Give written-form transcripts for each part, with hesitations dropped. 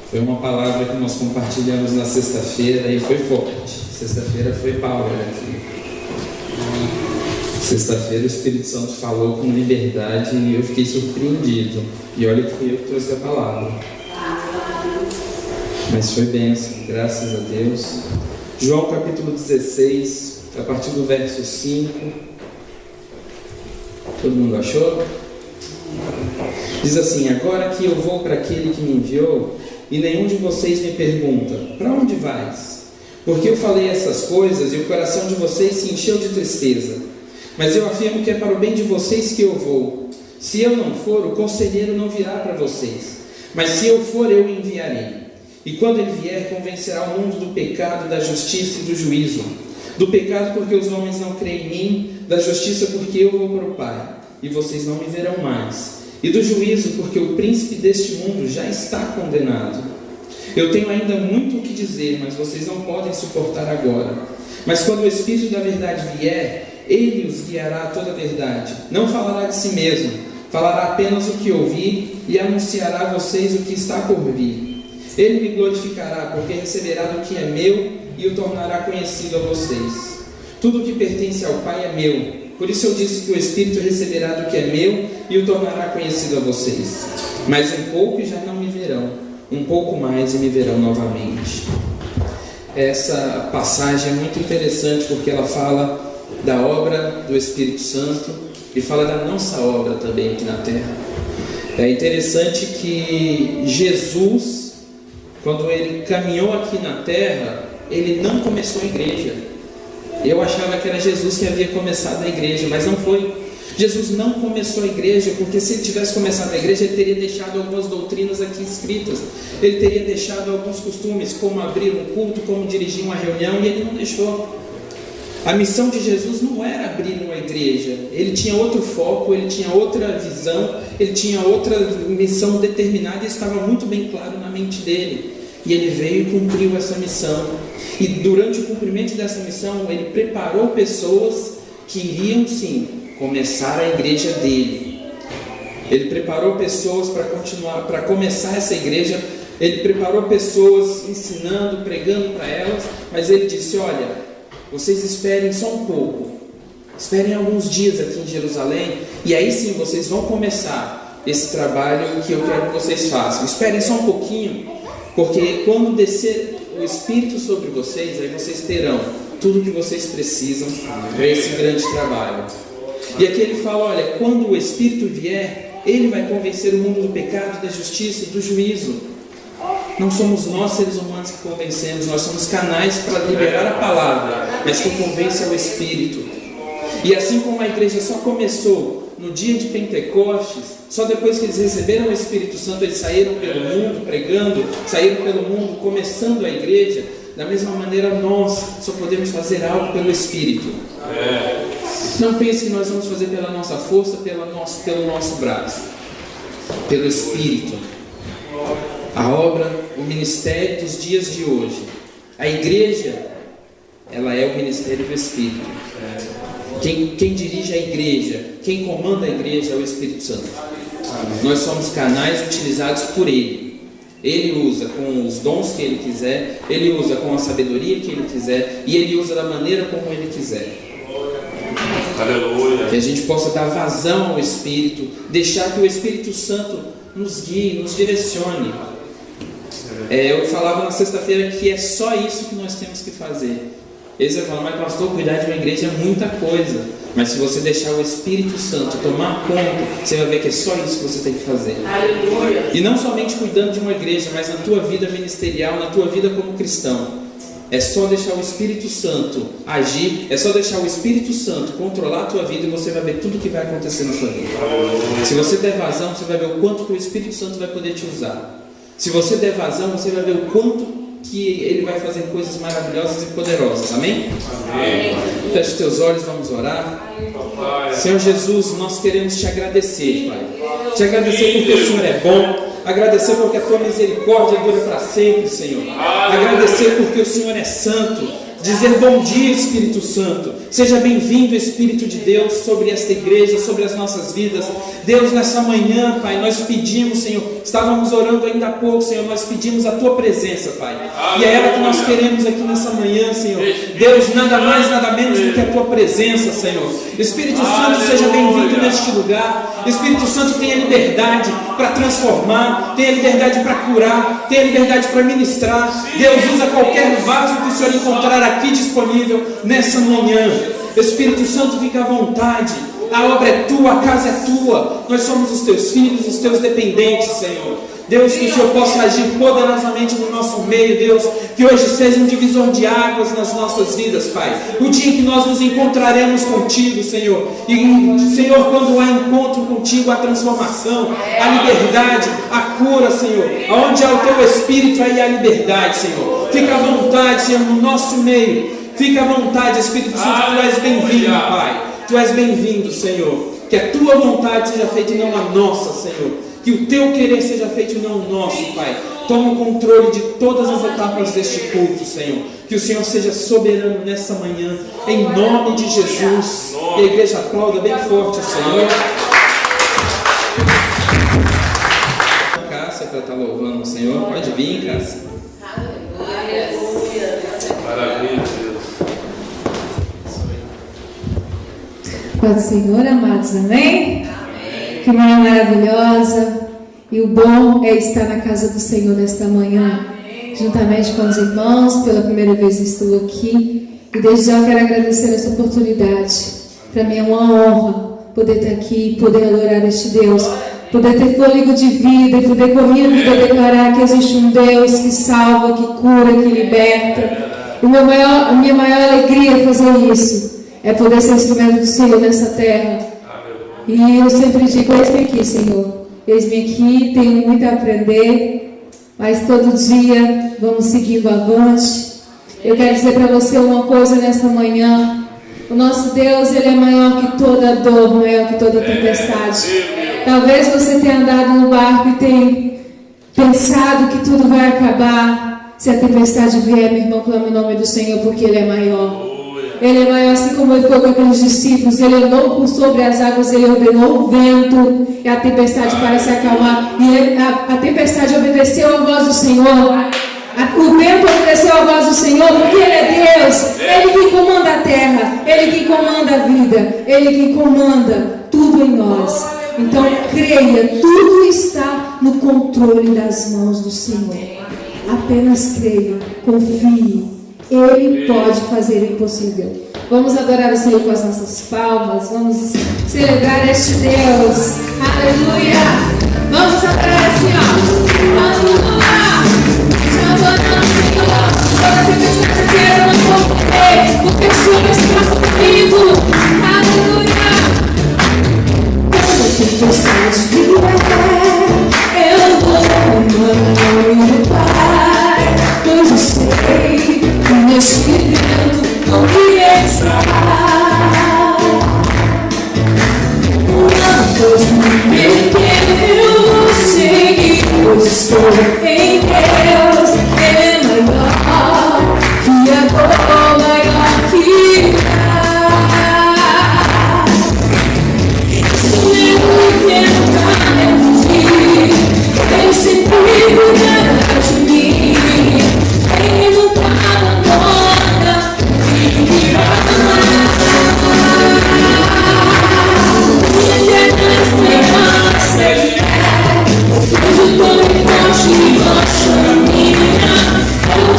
Foi uma palavra que nós compartilhamos na sexta-feira e foi forte. Sexta-feira foi power aqui. Sexta-feira o Espírito Santo falou com liberdade e eu fiquei surpreendido. E olha que fui eu que trouxe a palavra. Mas foi bênção, graças a Deus. João capítulo 16, a partir do verso 5. Todo mundo achou? Diz assim: agora que eu vou para aquele que me enviou, e nenhum de vocês me pergunta, para onde vais? Porque eu falei essas coisas e o coração de vocês se encheu de tristeza. Mas eu afirmo que é para o bem de vocês que eu vou. Se eu não for, o conselheiro não virá para vocês. Mas se eu for, eu o enviarei. E quando ele vier, convencerá o mundo do pecado, da justiça e do juízo. Do pecado porque os homens não creem em mim, da justiça porque eu vou para o Pai, e vocês não me verão mais. E do juízo porque o príncipe deste mundo já está condenado. Eu tenho ainda muito o que dizer, mas vocês não podem suportar agora. Mas quando o Espírito da verdade vier, ele os guiará a toda a verdade. Não falará de si mesmo, falará apenas o que ouvir e anunciará a vocês o que está por vir. Ele me glorificará, porque receberá do que é meu e o tornará conhecido a vocês. Tudo o que pertence ao Pai é meu. Por isso eu disse que o Espírito receberá do que é meu e o tornará conhecido a vocês. Mas um pouco e já não me verão, um pouco mais e me verão novamente. Essa passagem é muito interessante porque ela fala da obra do Espírito Santo e fala da nossa obra também aqui na terra. É interessante que Jesus, quando ele caminhou aqui na terra, ele não começou a igreja. Eu achava que era Jesus que havia começado a igreja, mas não foi. Jesus não começou a igreja, porque se ele tivesse começado a igreja, ele teria deixado algumas doutrinas aqui escritas. Ele teria deixado alguns costumes, como abrir um culto, como dirigir uma reunião, e ele não deixou. A missão de Jesus não era abrir uma igreja. Ele tinha outro foco, ele tinha outra visão, ele tinha outra missão determinada e estava muito bem claro na mente dele. E ele veio e cumpriu essa missão. E durante o cumprimento dessa missão, ele preparou pessoas que iriam sim começar a igreja dele. Ele preparou pessoas para começar essa igreja. Ele preparou pessoas ensinando, pregando para elas. Mas ele disse: olha, vocês esperem só um pouco. Esperem alguns dias aqui em Jerusalém. E aí sim vocês vão começar esse trabalho que eu quero que vocês façam. Esperem só um pouquinho. Porque quando descer o Espírito sobre vocês, aí vocês terão tudo o que vocês precisam para esse grande trabalho. E aqui ele fala: olha, quando o Espírito vier, ele vai convencer o mundo do pecado, da justiça e do juízo. Não somos nós, seres humanos, que convencemos, nós somos canais para liberar a palavra, mas quem convence é o Espírito. E assim como a igreja só começou no dia de Pentecostes, só depois que eles receberam o Espírito Santo, eles saíram pelo mundo pregando, saíram pelo mundo começando a igreja. Da mesma maneira, nós só podemos fazer algo pelo Espírito. Não pense que nós vamos fazer pela nossa força, pelo nosso braço. Pelo Espírito. A obra, o ministério dos dias de hoje. A igreja, ela é o ministério do Espírito. Quem dirige a igreja, quem comanda a igreja é o Espírito Santo. Nós somos canais utilizados por Ele. Ele usa com os dons que Ele quiser, Ele usa com a sabedoria que Ele quiser, e Ele usa da maneira como Ele quiser. Aleluia. Que a gente possa dar vazão ao Espírito, deixar que o Espírito Santo nos guie, nos direcione. Eu falava na sexta-feira que é só isso que nós temos que fazer. Eles vão falar: mas pastor, cuidar de uma igreja é muita coisa. Mas se você deixar o Espírito Santo tomar conta, você vai ver que é só isso que você tem que fazer. Aleluia. E não somente cuidando de uma igreja, mas na tua vida ministerial, na tua vida como cristão. É só deixar o Espírito Santo agir, é só deixar o Espírito Santo controlar a tua vida e você vai ver tudo o que vai acontecer na sua vida. Se você der vazão, você vai ver o quanto que o Espírito Santo vai poder te usar. Se você der vazão, você vai ver o quanto que Ele vai fazer coisas maravilhosas e poderosas. Amém? Amém. Feche os teus olhos, vamos orar. Senhor Jesus, nós queremos te agradecer, Pai. Te agradecer porque o Senhor é bom. Agradecer porque a tua misericórdia dura para sempre, Senhor. Agradecer porque o Senhor é santo. dizer bom dia, Espírito Santo. Seja bem-vindo, Espírito de Deus, sobre esta igreja, sobre as nossas vidas. Deus, nessa manhã, Pai, nós pedimos, Senhor, estávamos orando ainda há pouco, Senhor, nós pedimos a Tua presença, Pai. E é ela que nós queremos aqui nessa manhã, Senhor. Deus, nada mais, nada menos do que a Tua presença, Senhor. Espírito Santo, seja bem-vindo neste lugar. Espírito Santo, tenha liberdade para transformar, tenha liberdade para curar, tenha liberdade para ministrar. Deus, usa qualquer vaso que o Senhor encontrar aqui disponível nessa manhã. Espírito Santo, fica à vontade. A obra é Tua, a casa é Tua. Nós somos os Teus filhos, os Teus dependentes, Senhor. Deus, que o Senhor possa agir poderosamente no nosso meio, Deus, que hoje seja um divisor de águas nas nossas vidas, Pai. O dia em que nós nos encontraremos contigo, Senhor. E, Senhor, quando há encontro contigo, há transformação, há liberdade, há cura, Senhor. Onde há o Teu Espírito, aí há liberdade, Senhor. Fica à vontade, Senhor, no nosso meio. Fica à vontade, Espírito Santo, Tu és bem-vindo, Pai. Tu és bem-vindo, Senhor. Que a Tua vontade seja feita e não a nossa, Senhor. Que o Teu querer seja feito e não o nosso, Pai. Toma o controle de todas as etapas deste culto, Senhor. Que o Senhor seja soberano nessa manhã, em nome de Jesus. E a igreja aplauda bem forte o Senhor. Cássia, para estar louvando o Senhor. Pode vir, Cássia. Maravilha, Deus. Paz do Senhor, amados, amém? Que manhã maravilhosa. E o bom é estar na casa do Senhor nesta manhã, juntamente com os irmãos. Pela primeira vez estou aqui e desde já quero agradecer essa oportunidade. Para mim é uma honra poder estar aqui, poder adorar este Deus, poder ter fôlego de vida e poder com a minha vida declarar que existe um Deus que salva, que cura, que liberta. E a minha maior alegria é fazer isso, é poder ser instrumento do Senhor nessa terra. E eu sempre digo, eis-me aqui, Senhor, eis-me aqui, tenho muito a aprender, mas todo dia vamos seguindo avante. Eu quero dizer para você uma coisa nesta manhã: o nosso Deus, Ele é maior que toda dor, maior que toda tempestade. Talvez você tenha andado no barco e tenha pensado que tudo vai acabar. Se a tempestade vier, meu irmão, clame o nome do Senhor, porque Ele é maior. Ele é maior, assim como Ele foi com aqueles discípulos. Ele andou por sobre as águas, Ele ordenou o vento e a tempestade para se acalmar. E a tempestade obedeceu a voz do Senhor. O vento obedeceu a voz do Senhor, porque Ele é Deus. Ele que comanda a terra, Ele que comanda a vida, Ele que comanda tudo em nós. Então creia, tudo está no controle das mãos do Senhor. Apenas creia, confie. Ele pode fazer o impossível. Vamos adorar o Senhor com as nossas palmas. Vamos celebrar este Deus. Aleluia. Vamos adorar assim, ó. Aleluia. Já adorando o Senhor. Toda tempestade que era não vou morrer, porque o Senhor está comigo. Aleluia. Toda tempestade vier, eu vou no nome do Pai. Pois eu sei que neste vento não me está. Não pois me perder, seguir, pois estou em Deus. Ele é maior que a dor, maior que a. Se eu tentar fugir, Ele sempre cuidará de mim. Ele nunca abandona e me ama.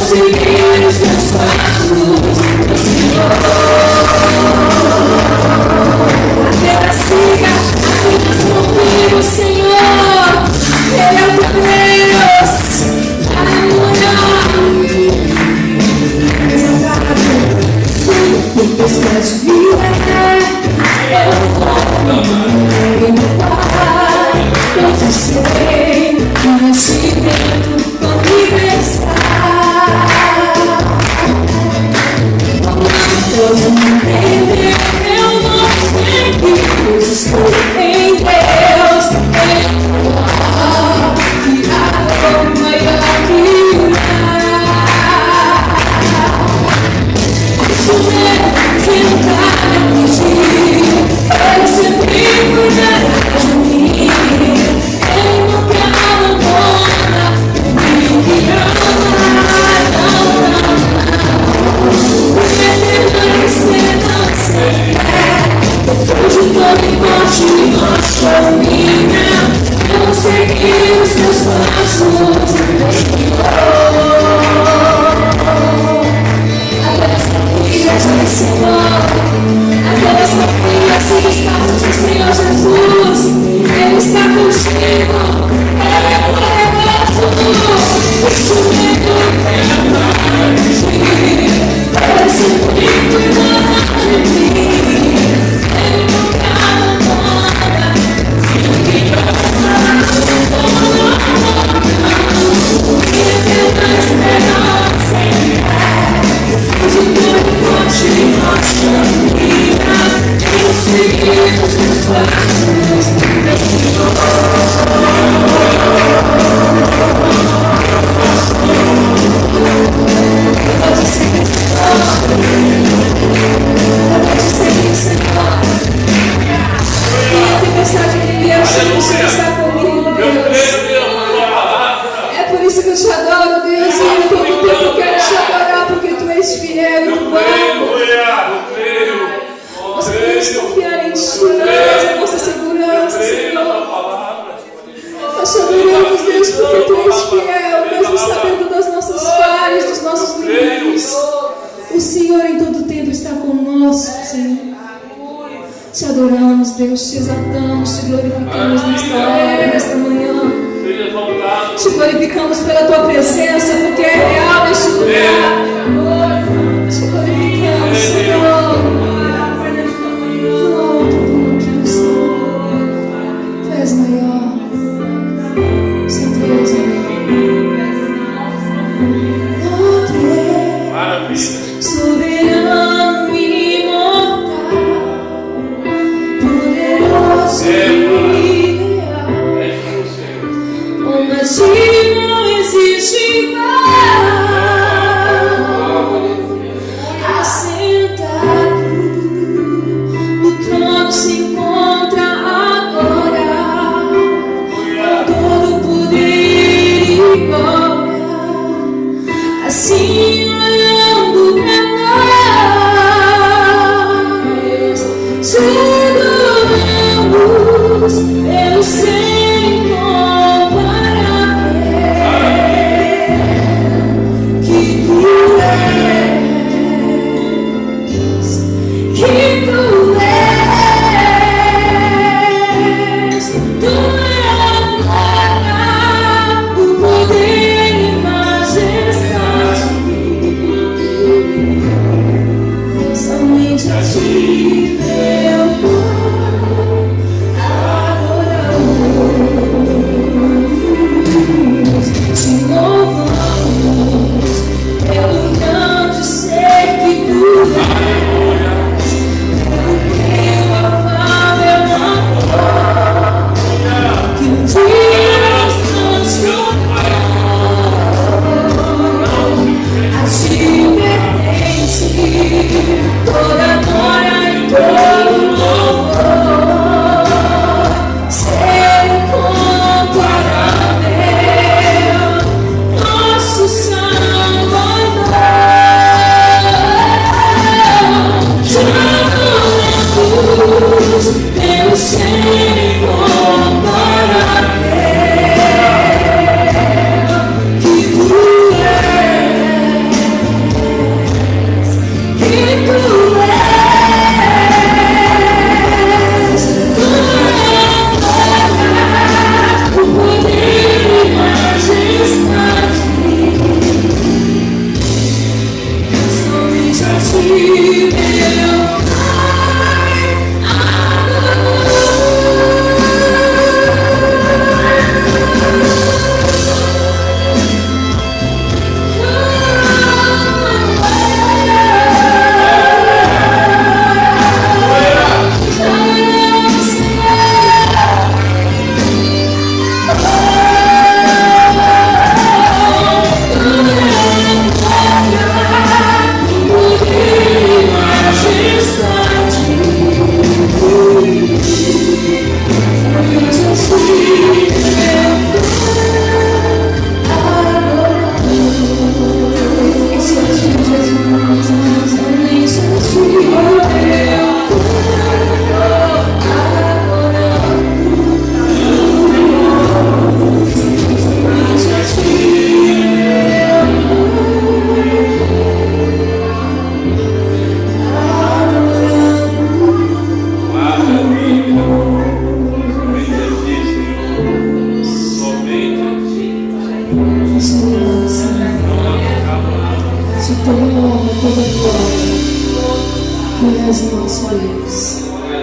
Seguir os meus passos, meu Senhor. A terra siga, apenas confio no Senhor. Ele é o teu Deus. Aleluia. Tempestade vier, eu vou em meu Pai. Pois eu sei que neste vento não me está. Eu não entender, eu não sei que pois estou em Deus. Ele é maior que a dor, maior que o mar. Fujo todo e forte e rocha minha. Eu vou seguir os teus passos, meu Senhor. Apenas confia no Senhor. Apenas confia se os passos do Senhor Jesus. Ele está contigo. Ele é poderoso. Isso mesmo é mais de mim. Parece muito longe de mim. Ele nunca abandona. Ninguém abandona. Ele é mais esperança. De todo forte e rocha minha. Eu segui os meus passos, meu Senhor. Deus, te exaltamos, te glorificamos nesta hora, nesta manhã. Te glorificamos pela tua presença, porque é real neste lugar. Te glorificamos, Senhor. Não, tudo aqui, Senhor. Tu és maior. Sempre és maior. Oh, Deus, soberano e imortal. Mas não existe igual. Assentado no trono se encontra agora, com todo poder e glória, assim olhando pra nós, chegamos pelo Senhor.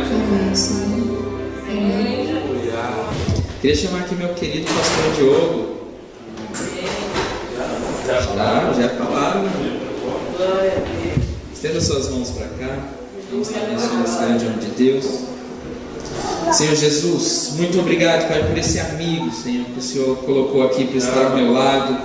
Amém, Senhor. Amém. Queria chamar aqui meu querido pastor Diogo. Já falaram. Estenda suas mãos para cá. Vamos abençoar esse grande homem de Deus. Senhor Jesus, muito obrigado, Pai, por esse amigo, Senhor, que o Senhor colocou aqui para estar ao meu lado.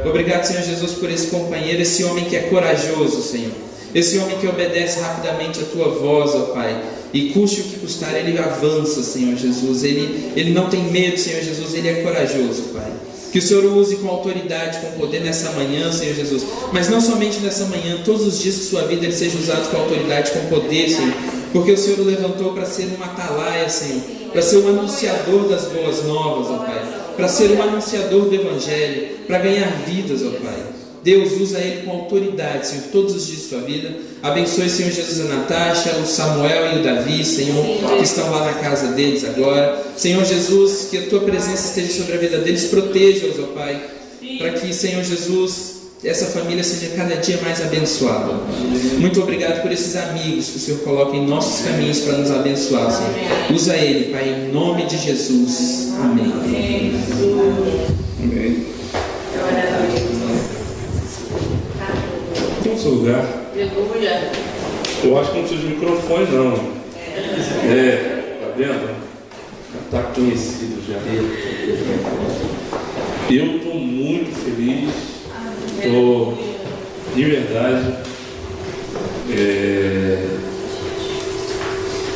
Obrigado, Senhor Jesus, por esse companheiro, esse homem que é corajoso, Senhor. Esse homem que obedece rapidamente a Tua voz, ó Pai. E custe o que custar, ele avança, Senhor Jesus. Ele não tem medo, Senhor Jesus, ele é corajoso, Pai. Que o Senhor o use com autoridade, com poder nessa manhã, Senhor Jesus. Mas não somente nessa manhã, todos os dias de sua vida ele seja usado com autoridade, com poder, Senhor. Porque o Senhor o levantou para ser um atalaia, Senhor. Para ser um anunciador das boas novas, ó Pai. Para ser um anunciador do Evangelho. Para ganhar vidas, ó Pai. Deus usa ele com autoridade, Senhor, todos os dias de sua vida. Abençoe, Senhor Jesus, a Natasha, o Samuel e o Davi, Senhor, que estão lá na casa deles agora. Senhor Jesus, que a Tua presença esteja sobre a vida deles, proteja-os, ó Pai, para que, Senhor Jesus, essa família seja cada dia mais abençoada. Muito obrigado por esses amigos que o Senhor coloca em nossos caminhos para nos abençoar, Senhor. Usa ele, Pai, em nome de Jesus. Amém. Amém. Tem um seu lugar. Eu acho que não precisa de microfone, não. Tá vendo? Está conhecido já. Eu estou muito feliz. Estou de verdade.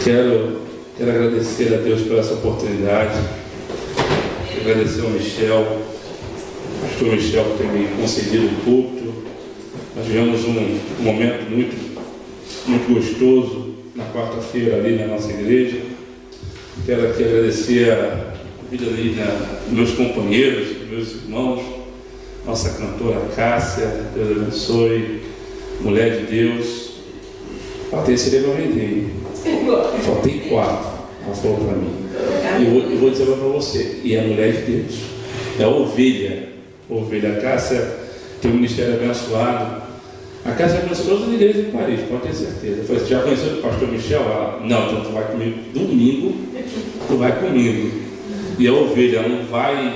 Quero agradecer a Deus por essa oportunidade. Agradecer ao Michel, pastor Michel, por ter me concedido o púlpito. Nós tivemos um momento muito gostoso na quarta-feira ali na nossa igreja. Quero aqui agradecer a vida ali dos meus companheiros, dos meus irmãos, nossa cantora Cássia, Deus abençoe, mulher de Deus. Faltei cerebro, eu vendei. Faltei 4, ela falou para mim. E eu vou dizer para você, e é a mulher de Deus, é a ovelha. A Cássia tem um ministério abençoado. A Cássia conheceu todas as igrejas em Paris, pode ter certeza. Eu falei, já conheceu o pastor Michel? Ela, não, então tu vai comigo domingo, tu vai comigo. E a ovelha, ela não vai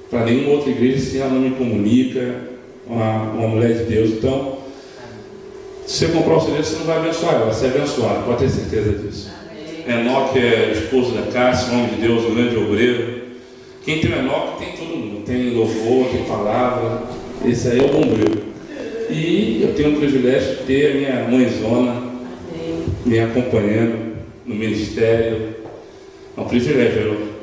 para nenhuma outra igreja se ela não me comunica, uma mulher de Deus. Então, se você comprar o CD, você não vai abençoar ela, você é abençoado, pode ter certeza disso. Enoque é esposo da Cássia, homem de Deus, um grande obreiro. Quem tem Enoque tem todo mundo, tem louvor, tem palavra, esse aí é o bombeiro. E eu tenho o privilégio de ter a minha mãezona me acompanhando no ministério. É um privilégio.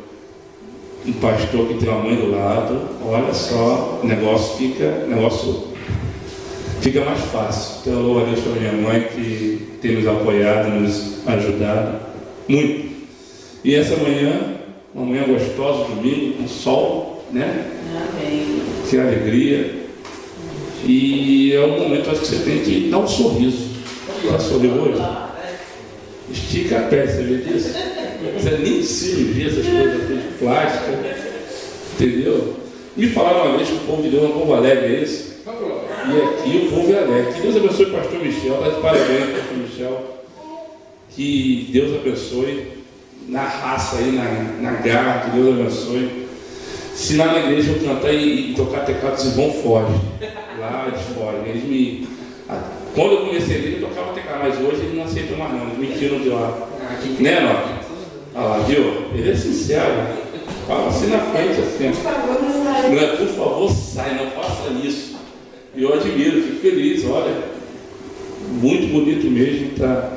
Um pastor que tem uma mãe do lado, olha só, o negócio fica mais fácil. Então eu louvo a Deus pela minha mãe que tem nos apoiado, nos ajudado muito. E essa manhã, uma manhã gostosa, domingo, com sol, né? Amém. Que alegria. E é um momento acho que você tem que dar um sorriso. Está sorrindo hoje? Estica a pele, você vê disso? Você nem cirurgia, essas coisas de plástica, entendeu? Me falaram uma vez que o povo de Deus é um povo alegre, é isso? E aqui o povo é alegre. Que Deus abençoe o pastor Michel, está de parabéns, pastor Michel. Que Deus abençoe na raça aí, na garra, que Deus abençoe. Se lá na igreja eu cantar e tocar teclados, eles vão foge. Lá de fora. Quando eu comecei ali, eu tocava teclado, mas hoje eles não aceitam mais não, eles me tiram de lá. Né, Noque? Olha lá, viu? Ele é sincero. Fala assim na frente, assim. Não é, por favor, sai, não faça isso. E eu admiro, fico feliz, olha. Muito bonito mesmo, tá?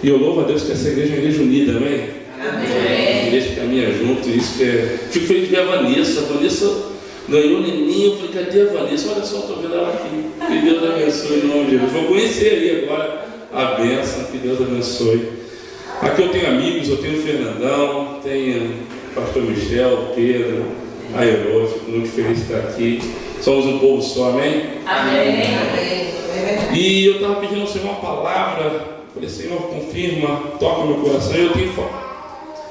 E eu louvo a Deus que essa igreja é uma igreja unida, amém? Amém. Uma igreja que caminha junto, isso que é. Fico feliz de ver a Vanessa. A Vanessa ganhou o neném, eu falei, cadê a Vanessa? Olha só, estou vendo ela aqui. Que Deus abençoe em nome de Deus. Vou conhecer aí agora a bênção, que Deus abençoe. Aqui eu tenho amigos, eu tenho o Fernandão, tenho o pastor Michel, o Pedro, a Herô, fico muito feliz de estar aqui. Somos um povo só, amém? Amém. E eu estava pedindo ao Senhor uma palavra, falei, Senhor, confirma, toca meu coração.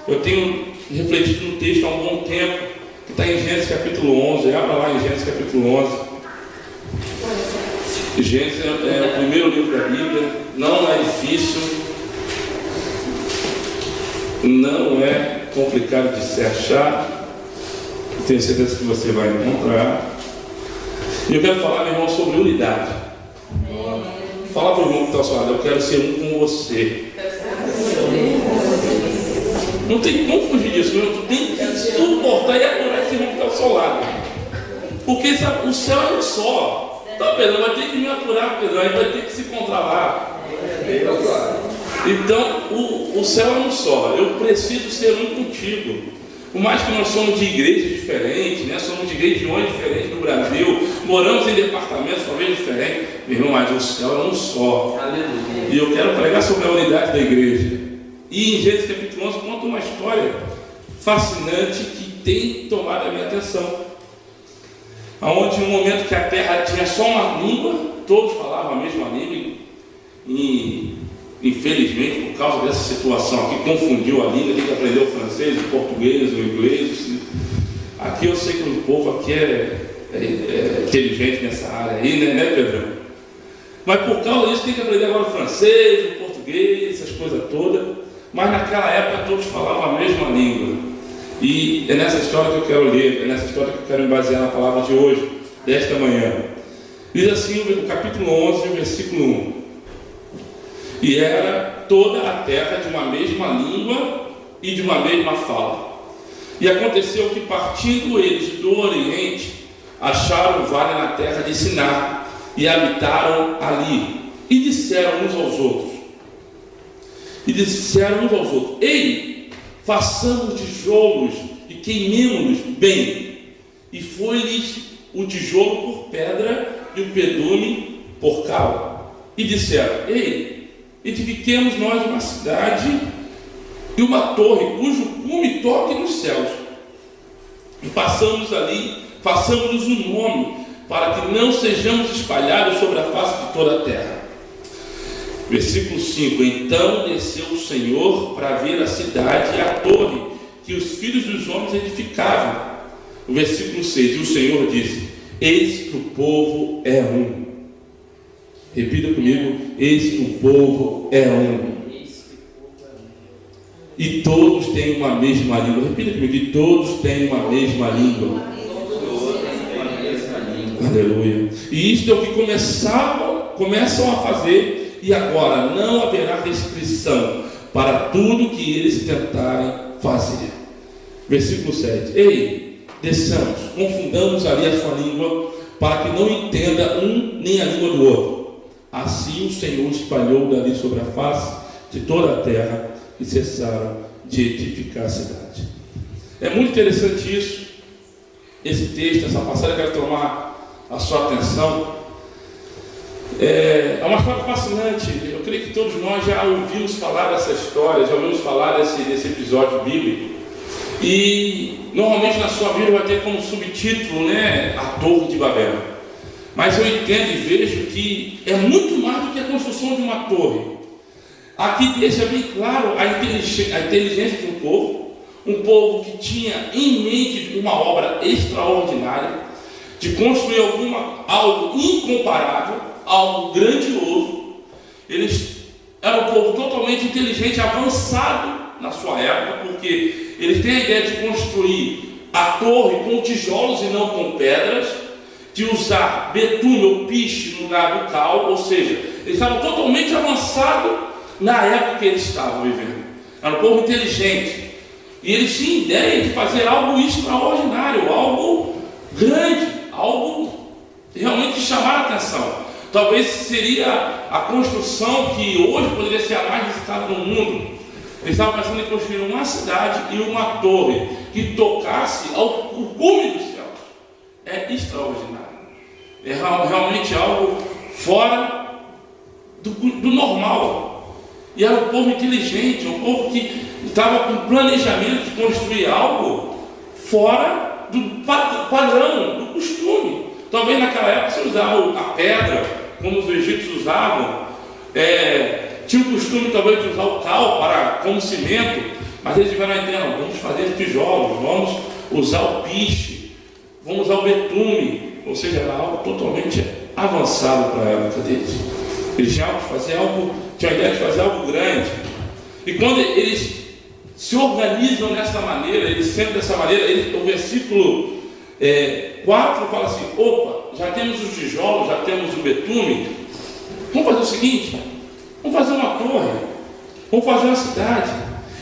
Eu tenho refletido no texto há um bom tempo, que está em Gênesis capítulo 11, abra lá em Gênesis capítulo 11. Gênesis é o primeiro livro da Bíblia, não é difícil. não é complicado de se achar, tenho certeza que você vai encontrar. E eu quero falar, meu irmão, sobre unidade. Fala para o irmão que está ao seu lado, eu quero ser um com você. Não tem como fugir disso, meu irmão. Tu tem que suportar e adorar esse irmão que está ao seu lado. Porque sabe, o céu é um só. Tá, Pedro, vai ter que me aturar, Pedro, aí vai ter que se controlar. Então, o céu é um só. Eu preciso ser um contigo. Por mais que nós somos de igrejas diferentes, né? Somos de regiões diferentes do Brasil, moramos em departamentos talvez diferentes, meu irmão, mas o céu é um só. Aleluia. E eu quero pregar sobre a unidade da igreja. E em Gênesis capítulo 11 conta uma história fascinante que tem tomado a minha atenção. Onde no momento que a terra tinha só uma língua, todos falavam a mesma língua, e infelizmente, por causa dessa situação aqui, confundiu a língua, tem que aprender o francês, o português, o inglês. Aqui eu sei que o povo aqui é inteligente nessa área aí, né, Pedrão? Mas por causa disso tem que aprender agora o francês, o português, essas coisas todas. Mas naquela época todos falavam a mesma língua. E é nessa história que eu quero ler, é nessa história que eu quero me basear na palavra de hoje, desta manhã. Diz assim o capítulo 11, versículo 1. E era toda a terra de uma mesma língua e de uma mesma fala. E aconteceu que, partindo eles do Oriente, acharam o vale na terra de Siná, e habitaram ali. E disseram uns aos outros, ei, façamos tijolos e queimemo-los bem. E foi-lhes o tijolo por pedra e o betume por cal. E disseram, ei, edifiquemos nós uma cidade e uma torre, cujo cume toque nos céus. E façamos um nome, para que não sejamos espalhados sobre a face de toda a terra. Versículo 5. Então desceu o Senhor para ver a cidade e a torre que os filhos dos homens edificavam. O versículo 6. E o Senhor disse, eis que o povo é um. Repita comigo, eis que o povo é um. E todos têm uma mesma língua. Repita comigo, e todos têm uma mesma língua. Aleluia. E isto é o que começam a fazer, e agora não haverá restrição para tudo que eles tentarem fazer. Versículo 7. Ei, desçamos, confundamos ali a sua língua, para que não entenda um nem a língua do outro. Assim o Senhor espalhou dali sobre a face de toda a terra, e cessaram de edificar a cidade. É muito interessante isso, esse texto, essa passagem. Eu quero tomar a sua atenção. É uma história fascinante. Eu creio que todos nós já ouvimos falar dessa história, já ouvimos falar desse episódio bíblico. E normalmente na sua Bíblia vai ter como subtítulo, né, a Torre de Babel. Mas eu entendo e vejo que é muito mais do que a construção de uma torre. Aqui deixa bem claro a inteligência de um povo que tinha em mente uma obra extraordinária, de construir algo incomparável, algo grandioso. Eles eram um povo totalmente inteligente, avançado na sua época, porque eles têm a ideia de construir a torre com tijolos e não com pedras, de usar betume ou piche no lugar do cal, ou seja, eles estavam totalmente avançados na época que eles estavam vivendo. Era um povo inteligente, e eles tinham ideia de fazer algo extraordinário, algo grande, algo realmente chamar a atenção. Talvez seria a construção que hoje poderia ser a mais visitada no mundo. Eles estavam pensando em construir uma cidade e uma torre que tocasse ao cume dos céus. É extraordinário. É realmente algo fora do normal. E era um povo inteligente, um povo que estava com planejamento de construir algo fora do padrão, do costume. Talvez naquela época se usava a pedra, como os egípcios usavam. Tinha o costume talvez de usar o cal como cimento, mas eles tiveram a ideia, não, vamos fazer tijolos, vamos usar o piche, vamos usar o betume, ou seja, era algo totalmente avançado para a época deles. Eles tinham a ideia de fazer algo grande. E quando eles se organizam dessa maneira, eles sentam dessa maneira. O versículo 4 fala assim: opa, já temos os tijolos, já temos o betume, vamos fazer o seguinte, vamos fazer uma torre, vamos fazer uma cidade,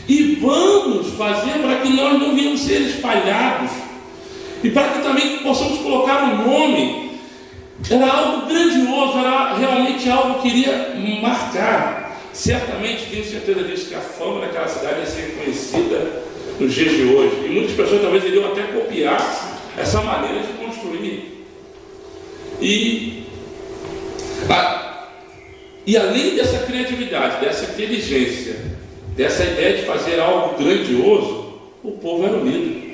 e vamos fazer para que nós não venhamos ser espalhados, e para que também possamos colocar um nome. Era algo grandioso, era realmente algo que iria marcar. Certamente, tenho certeza disso, que a fama daquela cidade ia ser conhecida nos dias de hoje, e muitas pessoas talvez iriam até copiar essa maneira de construir. E além dessa criatividade, dessa inteligência, dessa ideia de fazer algo grandioso, o povo era unido.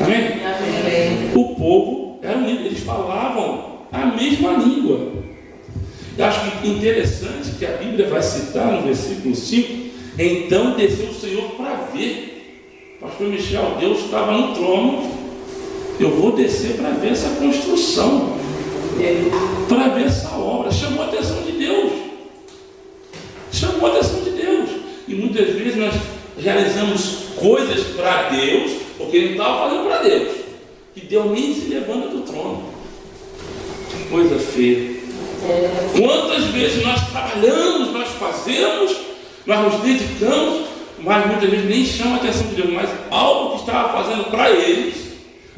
Amém? Amém. O povo era unido, eles falavam a mesma língua. Eu acho que interessante que a Bíblia vai citar no versículo 5: então desceu o Senhor para ver. Pastor Michel, Deus estava no trono. Eu vou descer para ver essa construção, para ver essa obra. Chamou a atenção de Deus. Chamou a atenção de Deus. E muitas vezes nós realizamos coisas para Deus, porque Ele não estava fazendo para Deus, que Deus nem se levanta do trono. Que coisa feia. Quantas vezes nós trabalhamos, nós fazemos, nós nos dedicamos, mas muitas vezes nem chama a atenção de Deus, mas algo que estava fazendo para eles,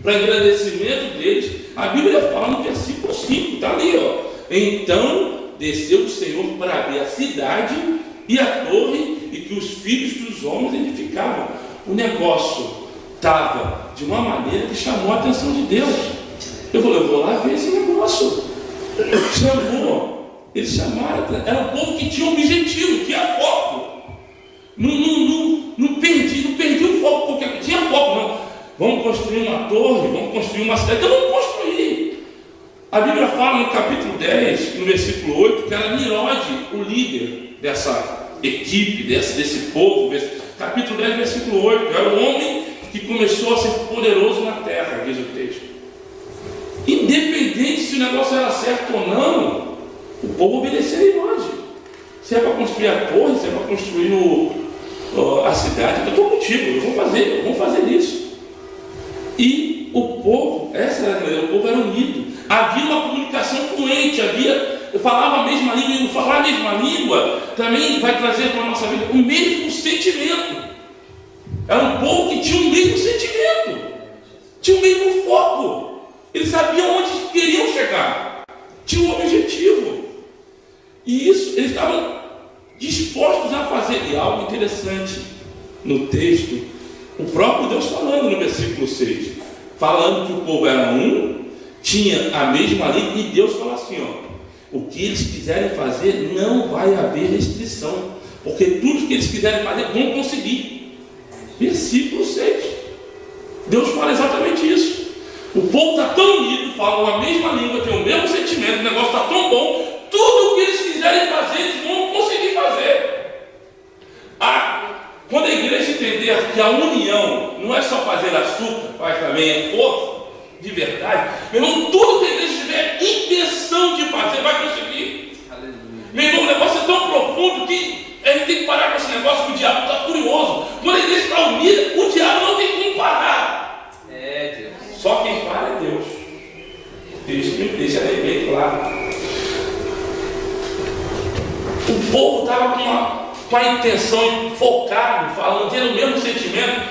para agradecimento deles. A Bíblia fala no versículo 5, está ali, ó: então desceu o Senhor para ver a cidade e a torre e que os filhos dos homens edificavam. O negócio estava de uma maneira que chamou a atenção de Deus. Eu falei: eu vou lá ver esse negócio. Chamou, eles chamaram, era um povo que tinha objetivo, tinha foco. Não perdi o foco, porque não tinha foco, não. Vamos construir uma torre, vamos construir uma cidade, então vamos construir. A Bíblia fala no capítulo 10, no versículo 8, que era Nimrod o líder dessa equipe, desse povo. Capítulo 10, versículo 8, era o homem que começou a ser poderoso na terra, diz o texto. Independente se o negócio era certo ou não, o povo obedecia a Nimrod. Se é para construir a torre, se é para construir a cidade, eu estou contigo, vamos fazer isso. E o povo, essa era a maneira, o povo era unido. Havia uma comunicação fluente, falava a mesma língua, e falar a mesma língua também vai trazer para a nossa vida o mesmo sentimento. Era um povo que tinha o mesmo sentimento, tinha o mesmo foco. Eles sabiam onde queriam chegar, tinham um objetivo, e isso eles estavam dispostos a fazer. E algo interessante no texto, o próprio Deus falando no versículo 6, falando que o povo era um, tinha a mesma língua, e Deus fala assim: ó, o que eles quiserem fazer não vai haver restrição, porque tudo que eles quiserem fazer vão conseguir. Versículo 6, Deus fala exatamente isso. O povo está tão unido, falam a mesma língua, tem o mesmo sentimento, o negócio está tão bom, tudo o que eles quiserem fazer, eles vão conseguir fazer. Quando a igreja entender que a união não é só fazer açúcar, mas também é força, de verdade, meu irmão, tudo que a igreja tiver intenção de fazer, vai conseguir. Aleluia. Meu irmão, o negócio é tão profundo que a gente tem que parar com esse negócio, que o diabo está furioso. Quando a igreja está unida, o diabo não tem como parar. Deus. Só quem para é Deus. Isso me deixa bem claro. O povo estava com a intenção, focado, falando, tendo o mesmo sentimento.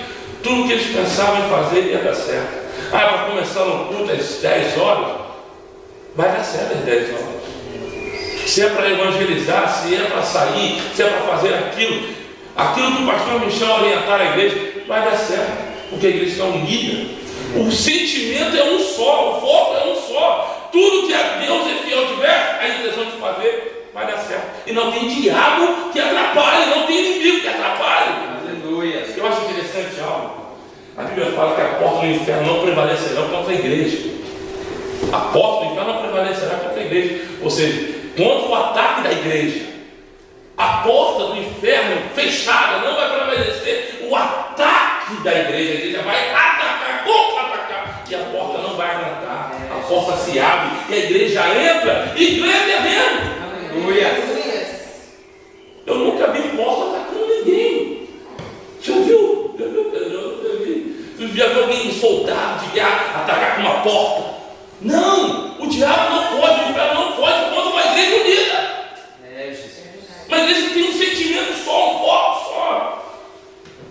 Tudo que eles pensavam em fazer ia dar certo. Para começar no culto às 10 horas, vai dar certo às 10 horas. Se é para evangelizar, se é para sair, se é para fazer aquilo que o pastor Michel orientar a igreja, vai dar certo, porque a igreja está unida. O sentimento é um só, o foco é um só. Tudo que a Deus é fiel tiver a intenção de fazer, vai dar certo. E não tem diabo que atrapalhe, não tem inimigo que atrapalhe. Aleluia. Eu acho interessante algo. A Bíblia fala que a porta do inferno não prevalecerá contra a igreja. A porta do inferno não prevalecerá contra a igreja. Ou seja, contra o ataque da igreja. A porta do inferno fechada não vai prevalecer o ataque da igreja. A igreja vai atacar, contra-atacar, e a porta não vai aguentar. A porta se abre e a igreja entra e ganha terreno. Aleluia. Eu nunca vi porta atacando ninguém. uma porta. Não, o diabo não pode, o inferno não pode contra uma igreja unida. Uma igreja que tem um sentimento só, um foco só.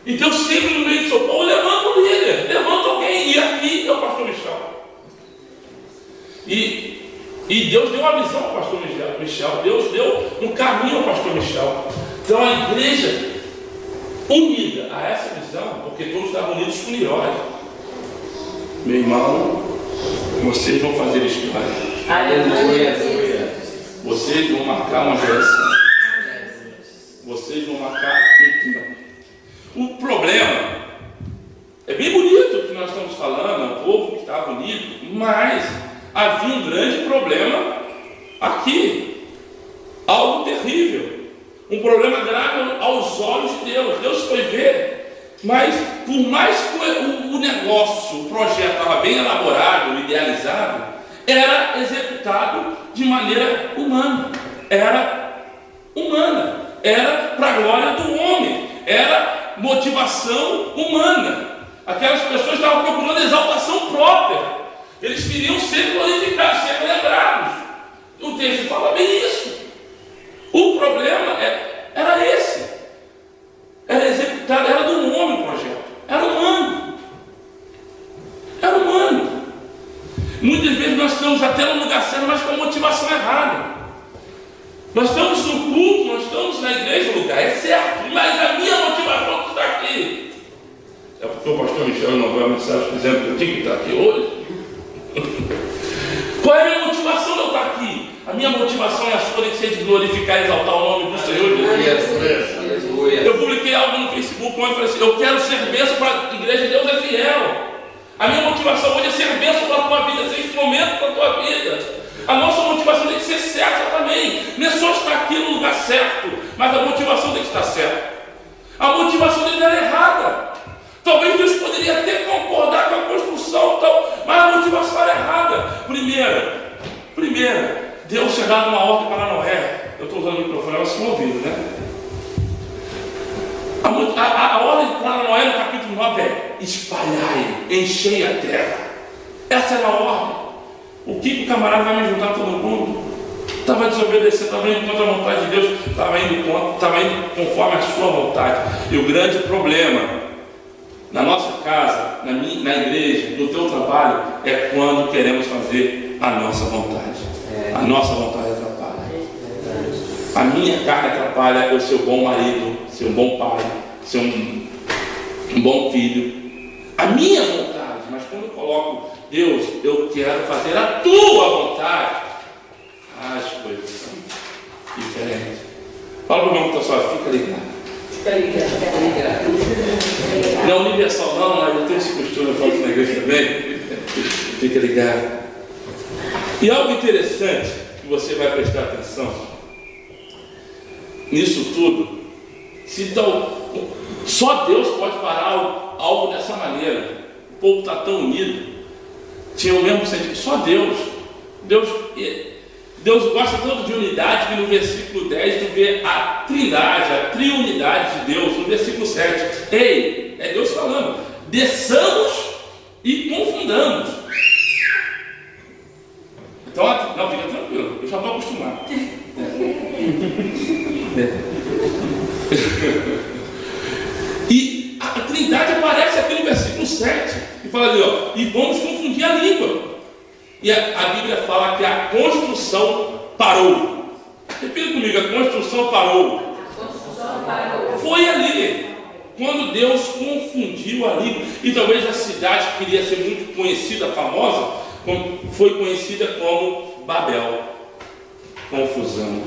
Então, sempre no meio de São Paulo, levanta um líder, levanta alguém. E aqui é o pastor Michel. E Deus deu uma visão ao pastor Michel. Deus deu um caminho ao pastor Michel. Então, a igreja unida a essa visão, porque todos estavam unidos com Nirós. Meu irmão, vocês vão fazer história. Aleluia. Vocês vão marcar uma geração. Vocês vão marcar um tempo. O problema é bem bonito o que nós estamos falando, o povo que estava unido, mas havia um grande problema aqui. Algo terrível. Um problema grave aos olhos de Deus. Deus foi ver, mas por mais que o negócio, o projeto estava bem elaborado, idealizado, era executado de maneira humana. Era humana. Era para a glória do homem. Era motivação humana. Aquelas pessoas estavam procurando exaltação própria. Eles queriam ser glorificados, ser lembrados. O texto fala bem isso. O problema era esse. Era executado, era do homem o projeto. Era humano. Era humano. Muitas vezes nós estamos até no lugar certo, mas com a motivação errada. Nós estamos no culto, nós estamos na igreja, o lugar é certo, mas a minha motivação está aqui. É porque o pastor Michel não vai mensagem dizendo que eu tinha que estar aqui hoje. Qual é a minha motivação de eu estar aqui? A minha motivação é a sua, tem que ser de glorificar e exaltar o nome do Senhor Jesus. Eu publiquei algo no Facebook onde eu falei assim: eu quero ser bênção para a igreja, Deus é fiel. A minha motivação hoje é ser bênção para a tua vida, ser instrumento para a tua vida. A nossa motivação tem que ser certa também. Não é só estar aqui no lugar certo, mas a motivação tem que estar certa. A motivação tem que estar errada. Talvez Deus poderia até concordar com a construção, mas a motivação era errada. Primeiro, Deus tinha dado uma ordem para Noé. Eu estou usando o microfone, mas vocês estão ouvindo, né? A ordem para Noé no capítulo 9 é: espalhai, enchei a terra. Essa era a ordem. O que o camarada vai me juntar todo mundo? Estava desobedecendo, estava indo contra a vontade de Deus, estava indo conforme a sua vontade. E o grande problema na nossa casa, na igreja, no teu trabalho, é quando queremos fazer a nossa vontade. A nossa vontade atrapalha. A minha carne atrapalha eu ser um bom marido, ser um bom pai, ser um bom filho. A minha vontade, mas quando eu coloco: Deus, eu quero fazer a tua vontade, as coisas são diferentes. Fala para o irmão que está só, fica ligado. Fica ligado. Não é universal não, mas eu tenho esse costume, eu faço na igreja também. Fica ligado. E algo interessante que você vai prestar atenção nisso tudo, só Deus pode parar algo dessa maneira. O povo está tão unido, tinha o mesmo sentimento, só Deus. Deus gosta tanto de unidade que no versículo 10 tu vê a trindade, a triunidade de Deus. No versículo 7, ei, é Deus falando: desçamos e confundamos. Então, não, fica tranquilo, eu já estou acostumado. E a trindade aparece aqui no versículo 7 e fala ali, ó: e vamos confundir a língua. E a Bíblia fala que a construção parou. Repita comigo: a construção parou. Foi ali, quando Deus confundiu a língua. E talvez a cidade que queria ser muito conhecida, famosa, foi conhecida como Babel. Confusão.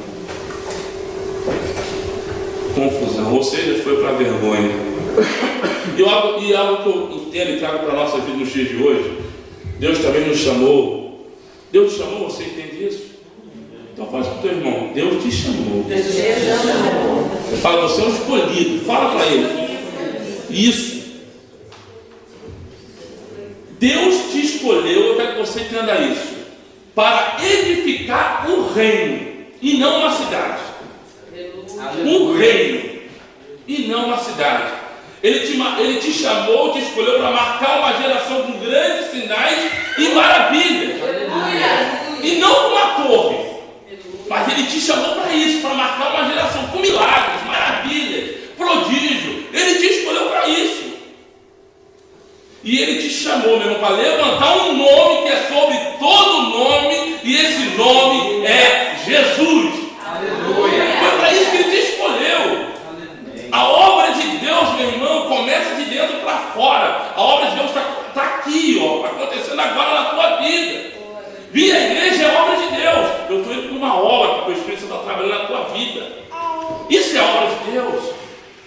Ou seja, foi para a vergonha. E algo que eu entendo e trago para a nossa vida nos dias de hoje: Deus também nos chamou. Deus te chamou, você entende isso? Então fala para o teu irmão: Deus te chamou. Fala, você é um escolhido. Fala para ele isso. Deus te escolheu, eu quero que você entenda isso, para edificar o reino e não uma cidade. Um reino e não uma cidade. Ele te chamou, te escolheu para marcar uma geração com grandes sinais e maravilhas. E não com uma torre. Mas Ele te chamou para isso, para marcar uma geração com milagres, maravilhas, prodígio. Ele te escolheu para isso. E Ele te chamou, meu irmão, para levantar um nome que é sobre todo nome, e esse nome é Jesus. Aleluia. Foi para isso que Ele te escolheu. A obra de Deus, meu irmão, começa de dentro para fora. A obra de Deus está aqui, ó, acontecendo agora na tua vida. Vir à igreja é obra de Deus. Eu estou indo para uma obra, porque o Espírito Santo está trabalhando na tua vida. Isso é obra de Deus.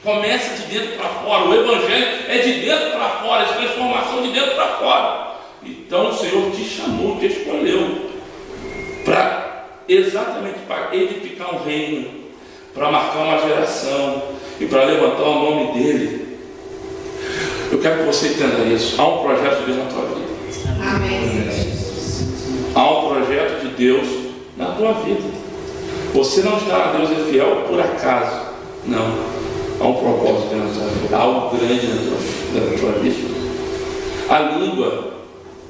Começa de dentro para fora. O Evangelho é de dentro para fora, é transformação de dentro para fora. Então o Senhor te chamou, te escolheu exatamente para edificar um reino, para marcar uma geração e para levantar o nome dEle. Eu quero que você entenda isso. Há um projeto de Deus na tua vida. Amém. Há um projeto de Deus na tua vida. Você não está a Deus é fiel por acaso. Não. Há um propósito na tua vida. Há algo grande na tua vida. A língua,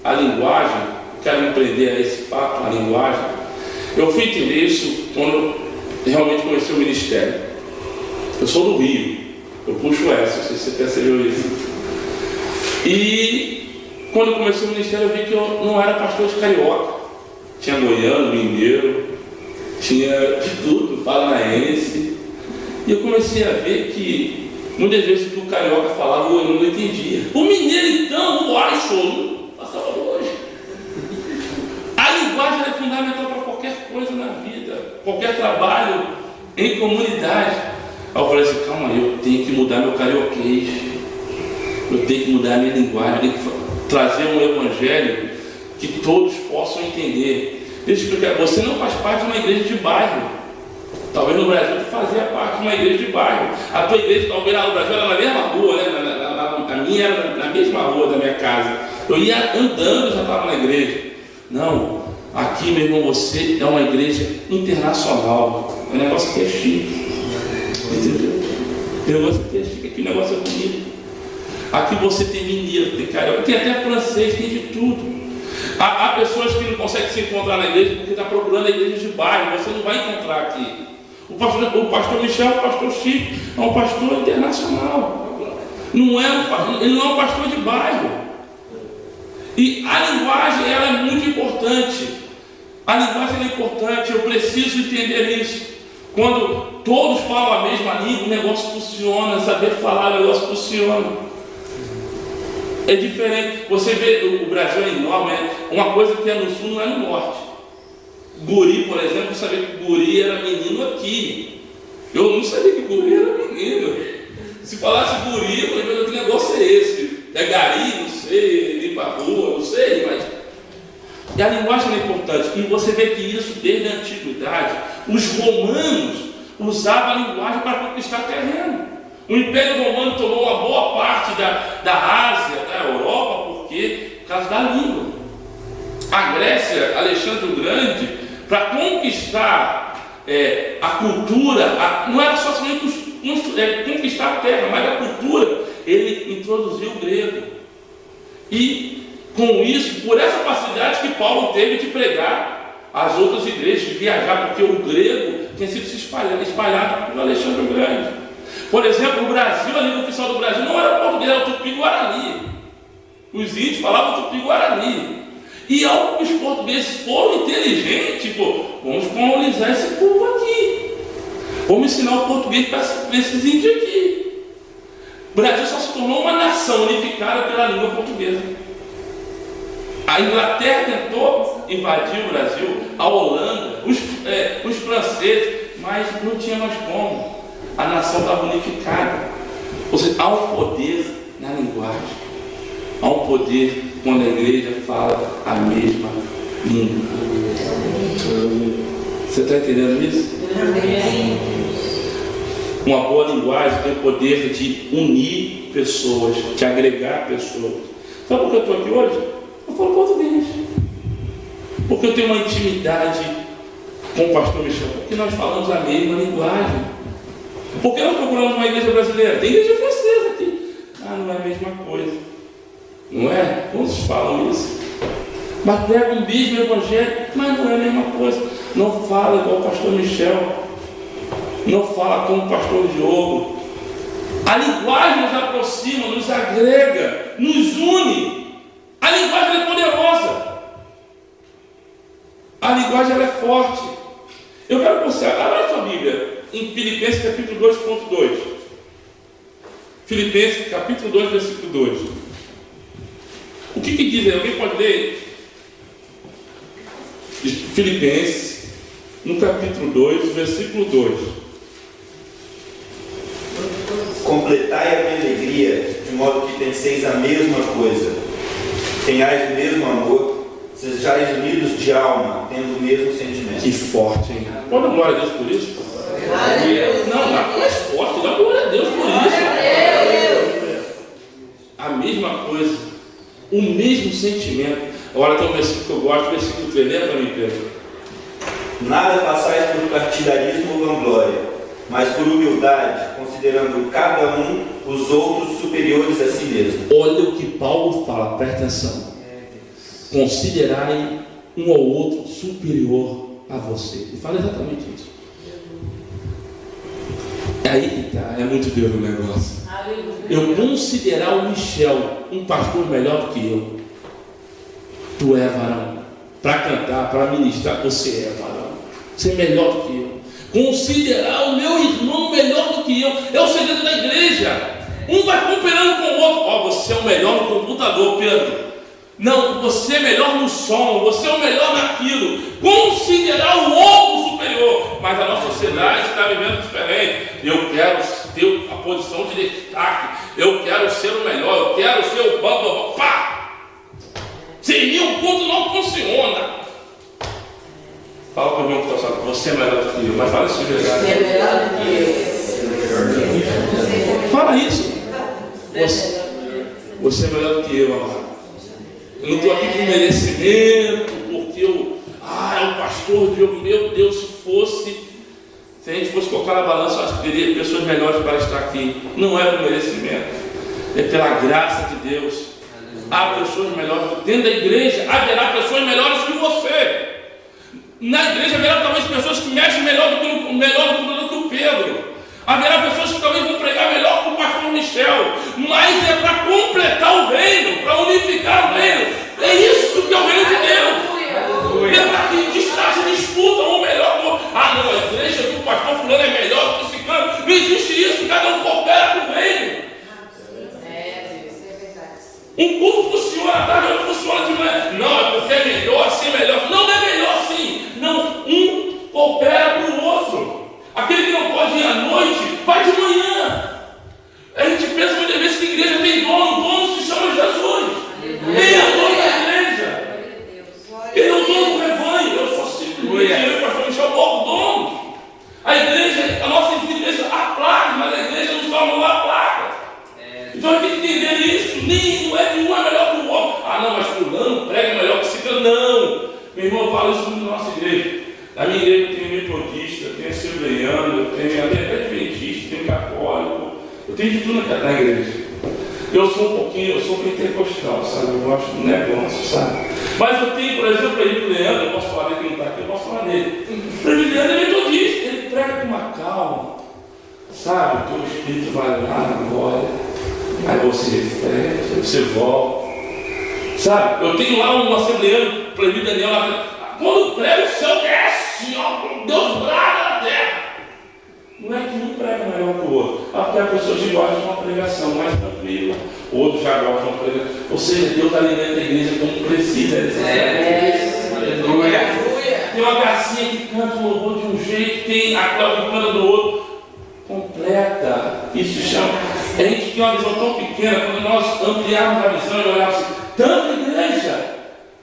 a linguagem, quero empreender a esse fato, a linguagem. Eu fui entender isso quando eu realmente conheci o ministério. Eu sou do Rio. Eu puxo essa, não sei se você percebeu isso. E quando eu comecei o ministério, eu vi que eu não era pastor de carioca. Tinha goiano, mineiro, tinha de tudo, paranaense. E eu comecei a ver que muitas vezes o que o carioca falava eu não entendia. O mineiro então, o acho, não passava longe. A linguagem é fundamental para qualquer coisa na vida, qualquer trabalho em comunidade. Aí eu falei assim, calma aí, eu tenho que mudar meu carioquês. Eu tenho que mudar a minha linguagem, eu tenho que trazer um evangelho que todos possam entender. Deixa eu explicar, você não faz parte de uma igreja de bairro. Talvez no Brasil tu fazia parte de uma igreja de bairro. A tua igreja, talvez lá no Brasil, era na mesma rua, né? A minha era na mesma rua da minha casa. Eu ia andando e já estava na igreja. Não, aqui, meu irmão, você é uma igreja internacional. O negócio aqui é chique. Entendeu? O negócio aqui é chique, aqui o negócio é bonito. Aqui você tem mineiro, tem carioca, tem até francês, tem de tudo. Há pessoas que não conseguem se encontrar na igreja porque estão procurando a igreja de bairro. Você não vai encontrar aqui. O pastor Michel, o pastor Chico, é um pastor internacional. Ele não é um pastor de bairro. E a linguagem ela é muito importante. A linguagem é importante, eu preciso entender isso. Quando todos falam a mesma língua, o negócio funciona, saber falar, o negócio funciona. É diferente. Você vê, o Brasil é enorme, uma coisa que é no sul não é no norte. Guri, por exemplo, eu sabia que guri era menino aqui. Eu não sabia que guri era menino. Se falasse guri, eu falei, meu Deus, que negócio é esse? É gari, não sei, ir para a rua, não sei, mas... E a linguagem é importante. E você vê que isso, desde a antiguidade, os romanos usavam a linguagem para conquistar terreno. O Império Romano tomou uma boa parte da Ásia, da Europa, por causa da língua. A Grécia, Alexandre o Grande, para conquistar a cultura, não era só conquistar a terra, mas a cultura, ele introduziu o grego. E com isso, por essa facilidade que Paulo teve de pregar às outras igrejas, de viajar, porque o grego tinha sido espalhado por Alexandre o Grande. Por exemplo, o Brasil, a língua oficial do Brasil não era o português, era o tupi-guarani. Os índios falavam tupi-guarani. E alguns portugueses foram inteligentes, vamos colonizar esse povo aqui. Vamos ensinar o português para esses índios aqui. O Brasil só se tornou uma nação unificada pela língua portuguesa. A Inglaterra tentou invadir o Brasil, a Holanda, os franceses, mas não tinha mais como. A nação estava unificada. Ou seja, há um poder na linguagem. Há um poder quando a igreja fala a mesma língua. Você está entendendo isso? Uma boa linguagem tem o poder de unir pessoas, de agregar pessoas. Sabe por que eu estou aqui hoje? Eu falo português. Porque eu tenho uma intimidade com o pastor Michel. Porque nós falamos a mesma linguagem. Por que nós procuramos uma igreja brasileira? Tem igreja francesa aqui. Não é a mesma coisa. Não é? Quantos falam isso? mas prega o mesmo evangelho, mas não é a mesma coisa. Não fala igual o pastor Michel, não fala como o pastor Diogo. A linguagem nos aproxima, nos agrega, nos une. A linguagem é poderosa. A linguagem ela é forte. Eu quero que você abra a sua Bíblia em Filipenses capítulo 2.2. Filipenses capítulo 2, versículo 2. O que diz aí? Alguém pode ler? Filipenses, no capítulo 2, versículo 2. Completai a minha alegria, de modo que penseis a mesma coisa, tenhais o mesmo amor, sejais unidos de alma, tendo o mesmo sentimento. Que forte, hein? Pode dar glória a Deus por isso? Não, mais forte, dá glória a Deus por isso. A mesma coisa, o mesmo sentimento. Agora tem um versículo que eu gosto, versículo 3, lembra para mim, Pedro? Nada façais por partidarismo ou vanglória, mas por humildade, considerando cada um os outros superiores a si mesmo. Olha o que Paulo fala, presta atenção. Considerai um ao outro superior a você. Ele fala exatamente isso. É aí que está, é muito Deus no negócio. Eu considerar o Michel um pastor melhor do que eu. Tu é varão. Para cantar, para ministrar, você é varão. Você é melhor do que eu. Considerar o meu irmão melhor do que eu. É o segredo da igreja. Um vai comparando com o outro. Ó, você é o melhor no computador, Pedro. Não, você é melhor no som, você é o melhor naquilo. Considerar o outro superior. Mas a nossa sociedade está vivendo diferente. Eu quero ter a posição de destaque. Eu quero ser o melhor. Eu quero ser o bamba. Pá! Sem mim o ponto não funciona. Fala para o meu que está falando. Você é melhor do que eu. Mas fala isso de verdade. Você é melhor do que eu. Fala isso. Você é melhor do que eu, amado. Eu não estou aqui por merecimento, porque eu, é o pastor Diogo, meu Deus, se a gente fosse colocar na balança, eu acho que teria pessoas melhores para estar aqui. Não é por merecimento, é pela graça de Deus. Há pessoas melhores, dentro da igreja haverá pessoas melhores que você. Na igreja haverá talvez pessoas que mexem melhor do que o Pedro. Haverá pessoas que talvez vão pregar melhor que o pastor Michel, mas é para completar o reino, para unificar o reino. É isso que é o reino de Deus. É para que se disputam o melhor. Não, a igreja do pastor fulano é melhor do que esse cano. Não existe isso, cada um coopera com o reino. Um culto funciona à tarde, outro funciona de manhã. Não, é porque é melhor assim, é melhor. Não é melhor assim. Não, um coopera com o outro. Aquele que não pode ir à noite, vai de manhã. A gente pensa muitas vezes que a igreja tem dono. O dono se chama Jesus. Ele é o dono da igreja. Ele é o dono do rebanho. Eu sou simplesmente eu, pastor Michel, o dono. A igreja, a nossa igreja há placas, mas a igreja não só não há placa. Então a gente tem que entender isso. Não é nenhum é melhor que o outro. Não, mas fulano prega melhor que ciclano. Não. Meu irmão, eu falo isso muito na nossa igreja. Na minha igreja eu tenho metodista, eu tenho assembleiano, eu tenho adventista, eu tenho católico, eu tenho de tudo na igreja. Eu sou pentecostal, sabe? Eu gosto do negócio, sabe? Mas eu tenho, por exemplo, o presbítero Leandro, eu posso falar dele que não está aqui, eu posso falar dele. O presbítero Leandro é metodista, ele prega com uma calma, sabe? O teu espírito vai lá na glória, aí você reflete, aí você volta, sabe? Eu tenho lá um assembleiano, o presbítero Daniel lá. Quando prega, o céu desce, ó, Deus brada na terra. Não é que um prega melhor que o outro. Porque a pessoa já gosta de uma pregação mais tranquila, outro já gosta de uma pregação. Ou seja, Deus está ali dentro da igreja como precisa. Aleluia. Tem uma gracinha que canta o louvor de um jeito, tem a Cláudia que canta do outro. Completa. Isso chama. A gente tem uma visão tão pequena, quando nós ampliarmos a visão e olharmos assim, tanta igreja.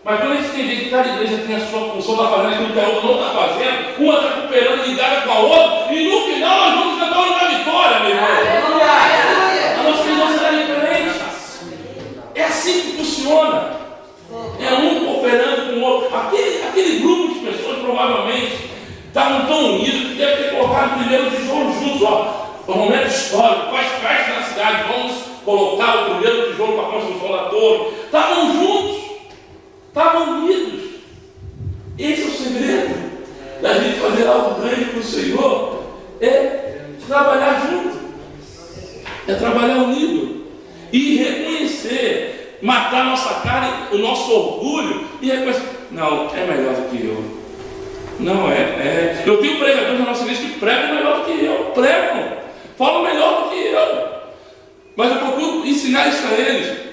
Mas quando a gente entender que cada igreja tem a sua função, está fazendo aquilo que a outra não está fazendo, uma está cooperando ligada com a outra, e no final nós vamos cantar uma vitória, meu irmão. A nossa visão será diferente. É assim que funciona. É um cooperando com o outro. Aquele grupo de pessoas provavelmente estavam tão unidos que deve ter colocado primeiro tijolo juntos. Um momento histórico, faz festa na cidade, vamos colocar o primeiro tijolo para a construção da torre. Estavam juntos. Estavam unidos. Esse é o segredo da gente fazer algo grande para o Senhor. É trabalhar junto. É trabalhar unido. E reconhecer, matar nossa cara, o nosso orgulho e reconhecer. Não, é melhor do que eu. Não é. Eu tenho pregadores na nossa igreja que pregam melhor do que eu. Pregam. Falam melhor do que eu. Mas eu procuro ensinar isso a eles.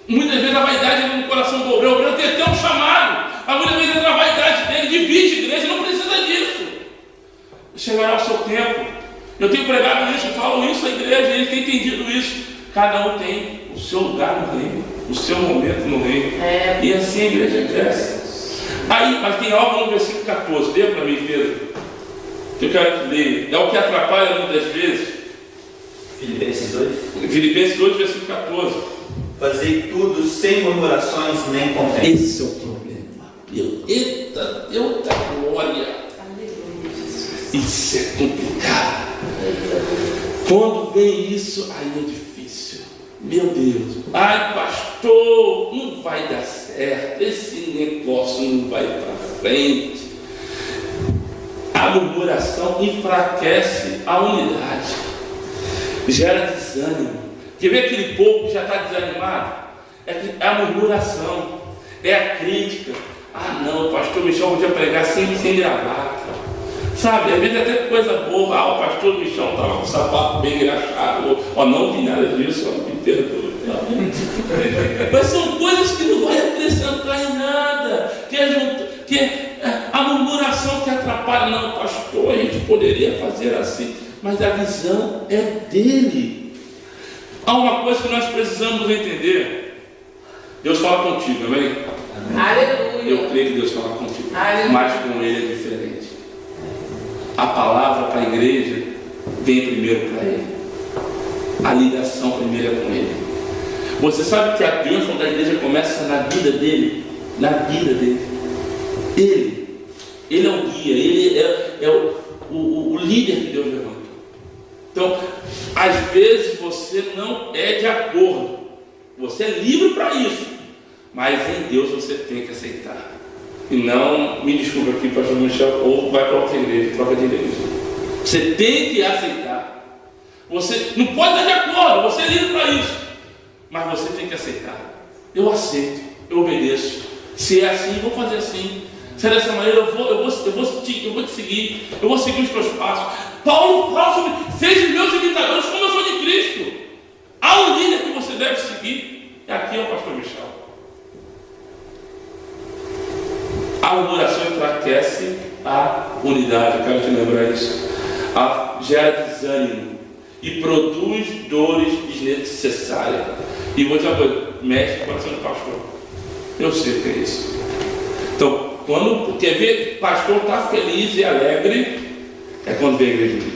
Muitas vezes a vaidade no coração do obreiro. O obreiro tem até um chamado. Mas muitas vezes a vaidade dele divide a igreja. Não precisa disso. Chegará o seu tempo. Eu tenho pregado isso, eu falo isso à igreja. Eles têm entendido isso. Cada um tem o seu lugar no reino. O seu momento no reino. E assim a igreja cresce. Aí, mas tem algo no versículo 14. Lê para mim, Pedro. Que eu quero que leia. É o que atrapalha muitas vezes. Filipenses 2. Filipenses 2, versículo 14. Fazer tudo sem murmurações nem contendas. Esse é o problema. Eita, Deus da glória. Isso é complicado. Quando vem isso, aí é difícil. Meu Deus. Ai, pastor, não vai dar certo. Esse negócio não vai para frente. A murmuração enfraquece a unidade. Gera desânimo. Quer ver aquele povo que já está desanimado? É a murmuração, é a crítica. Ah não, o pastor Michel podia pregar sem gravata. Sabe, às vezes até coisa boa. Ah, o pastor Michel estava com o sapato bem engraxado. Não vi nada disso, me perdoe. Mas são coisas que não vai acrescentar em nada. Que é a murmuração que atrapalha. Não, pastor, a gente poderia fazer assim. Mas a visão é dele. Há uma coisa que nós precisamos entender. Deus fala contigo, amém? Aleluia. Eu creio que Deus fala contigo. Aleluia. Mas com ele é diferente. A palavra para a igreja vem primeiro para ele. A ligação primeiro é com ele. Você sabe que a bênção da igreja começa na vida dele. Na vida dele. Ele é o guia. Ele é o líder que Deus levantou. Então, às vezes você não é de acordo. Você é livre para isso. Mas em Deus você tem que aceitar. E não, me desculpa aqui, pastor Michel, ou vai para outra igreja, troca de igreja. Você tem que aceitar. Você não pode estar de acordo, você é livre para isso. Mas você tem que aceitar. Eu aceito, eu obedeço. Se é assim, eu vou fazer assim. Se é dessa maneira, eu vou te seguir. Eu vou seguir os teus passos. Paulo fala sobre, sejam meus imitadores como eu sou de Cristo. Há um líder que você deve seguir. E aqui é o pastor Michel. A murmuração enfraquece a unidade. Eu quero te lembrar isso. Gera desânimo e produz dores desnecessárias. E vou dizer uma coisa, mexe com o coração do pastor. Eu sei o que é isso. Então, quando quer ver o pastor está feliz e alegre, é quando vem a igreja aqui.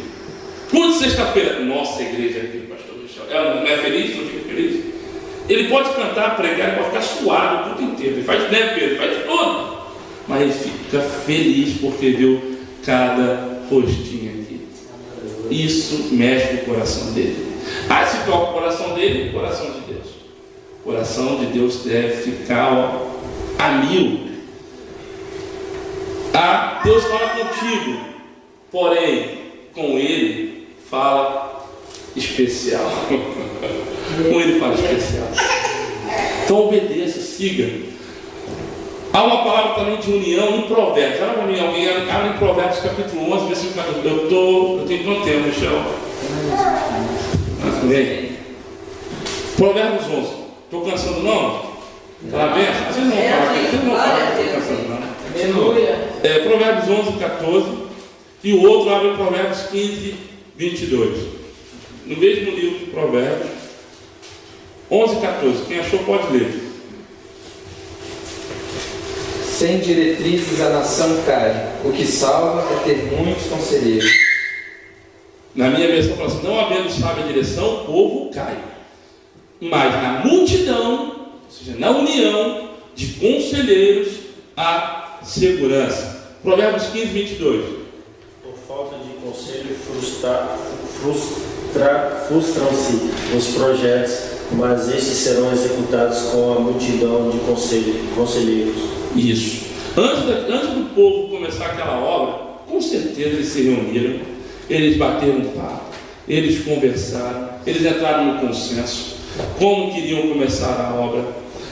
Quando sexta-feira, nossa igreja aqui, pastor Michel, ela não é feliz, não fica feliz. Ele pode cantar, pregar, ele pode ficar suado o tempo inteiro. Ele faz, né, Pedro? Faz tudo. Mas ele fica feliz porque viu cada rostinho aqui. Isso mexe no coração dele. Ah, se toca o coração dele, o coração de Deus. O coração de Deus deve ficar a mil. Ah, Deus fala contigo, porém, com ele fala especial. Com ele fala especial. Então obedeça, siga. Há uma palavra também de união em Provérbios. Olha para mim, alguém abre em Provérbios capítulo 11, versículo 14. Eu tenho quanto tempo, Michel? Amém. Provérbios 11. Estou cansando não? Está bem? Vocês não falam, não estou cansando não. Provérbios 11, 14. E o outro abre Provérbios 15, 22. No mesmo livro de Provérbios 11, 14. Quem achou pode ler. Sem diretrizes a nação cai. O que salva é ter muitos conselheiros. Na minha versão fala assim, não havendo sábia direção, o povo cai. Mas na multidão, ou seja, na união de conselheiros, há segurança. Provérbios 15, 22. Por falta de conselho frustram-se os projetos, mas esses serão executados com a multidão de conselheiros. Isso. Antes do povo começar aquela obra, com certeza eles se reuniram, eles bateram papo, eles conversaram, eles entraram no consenso, como queriam começar a obra,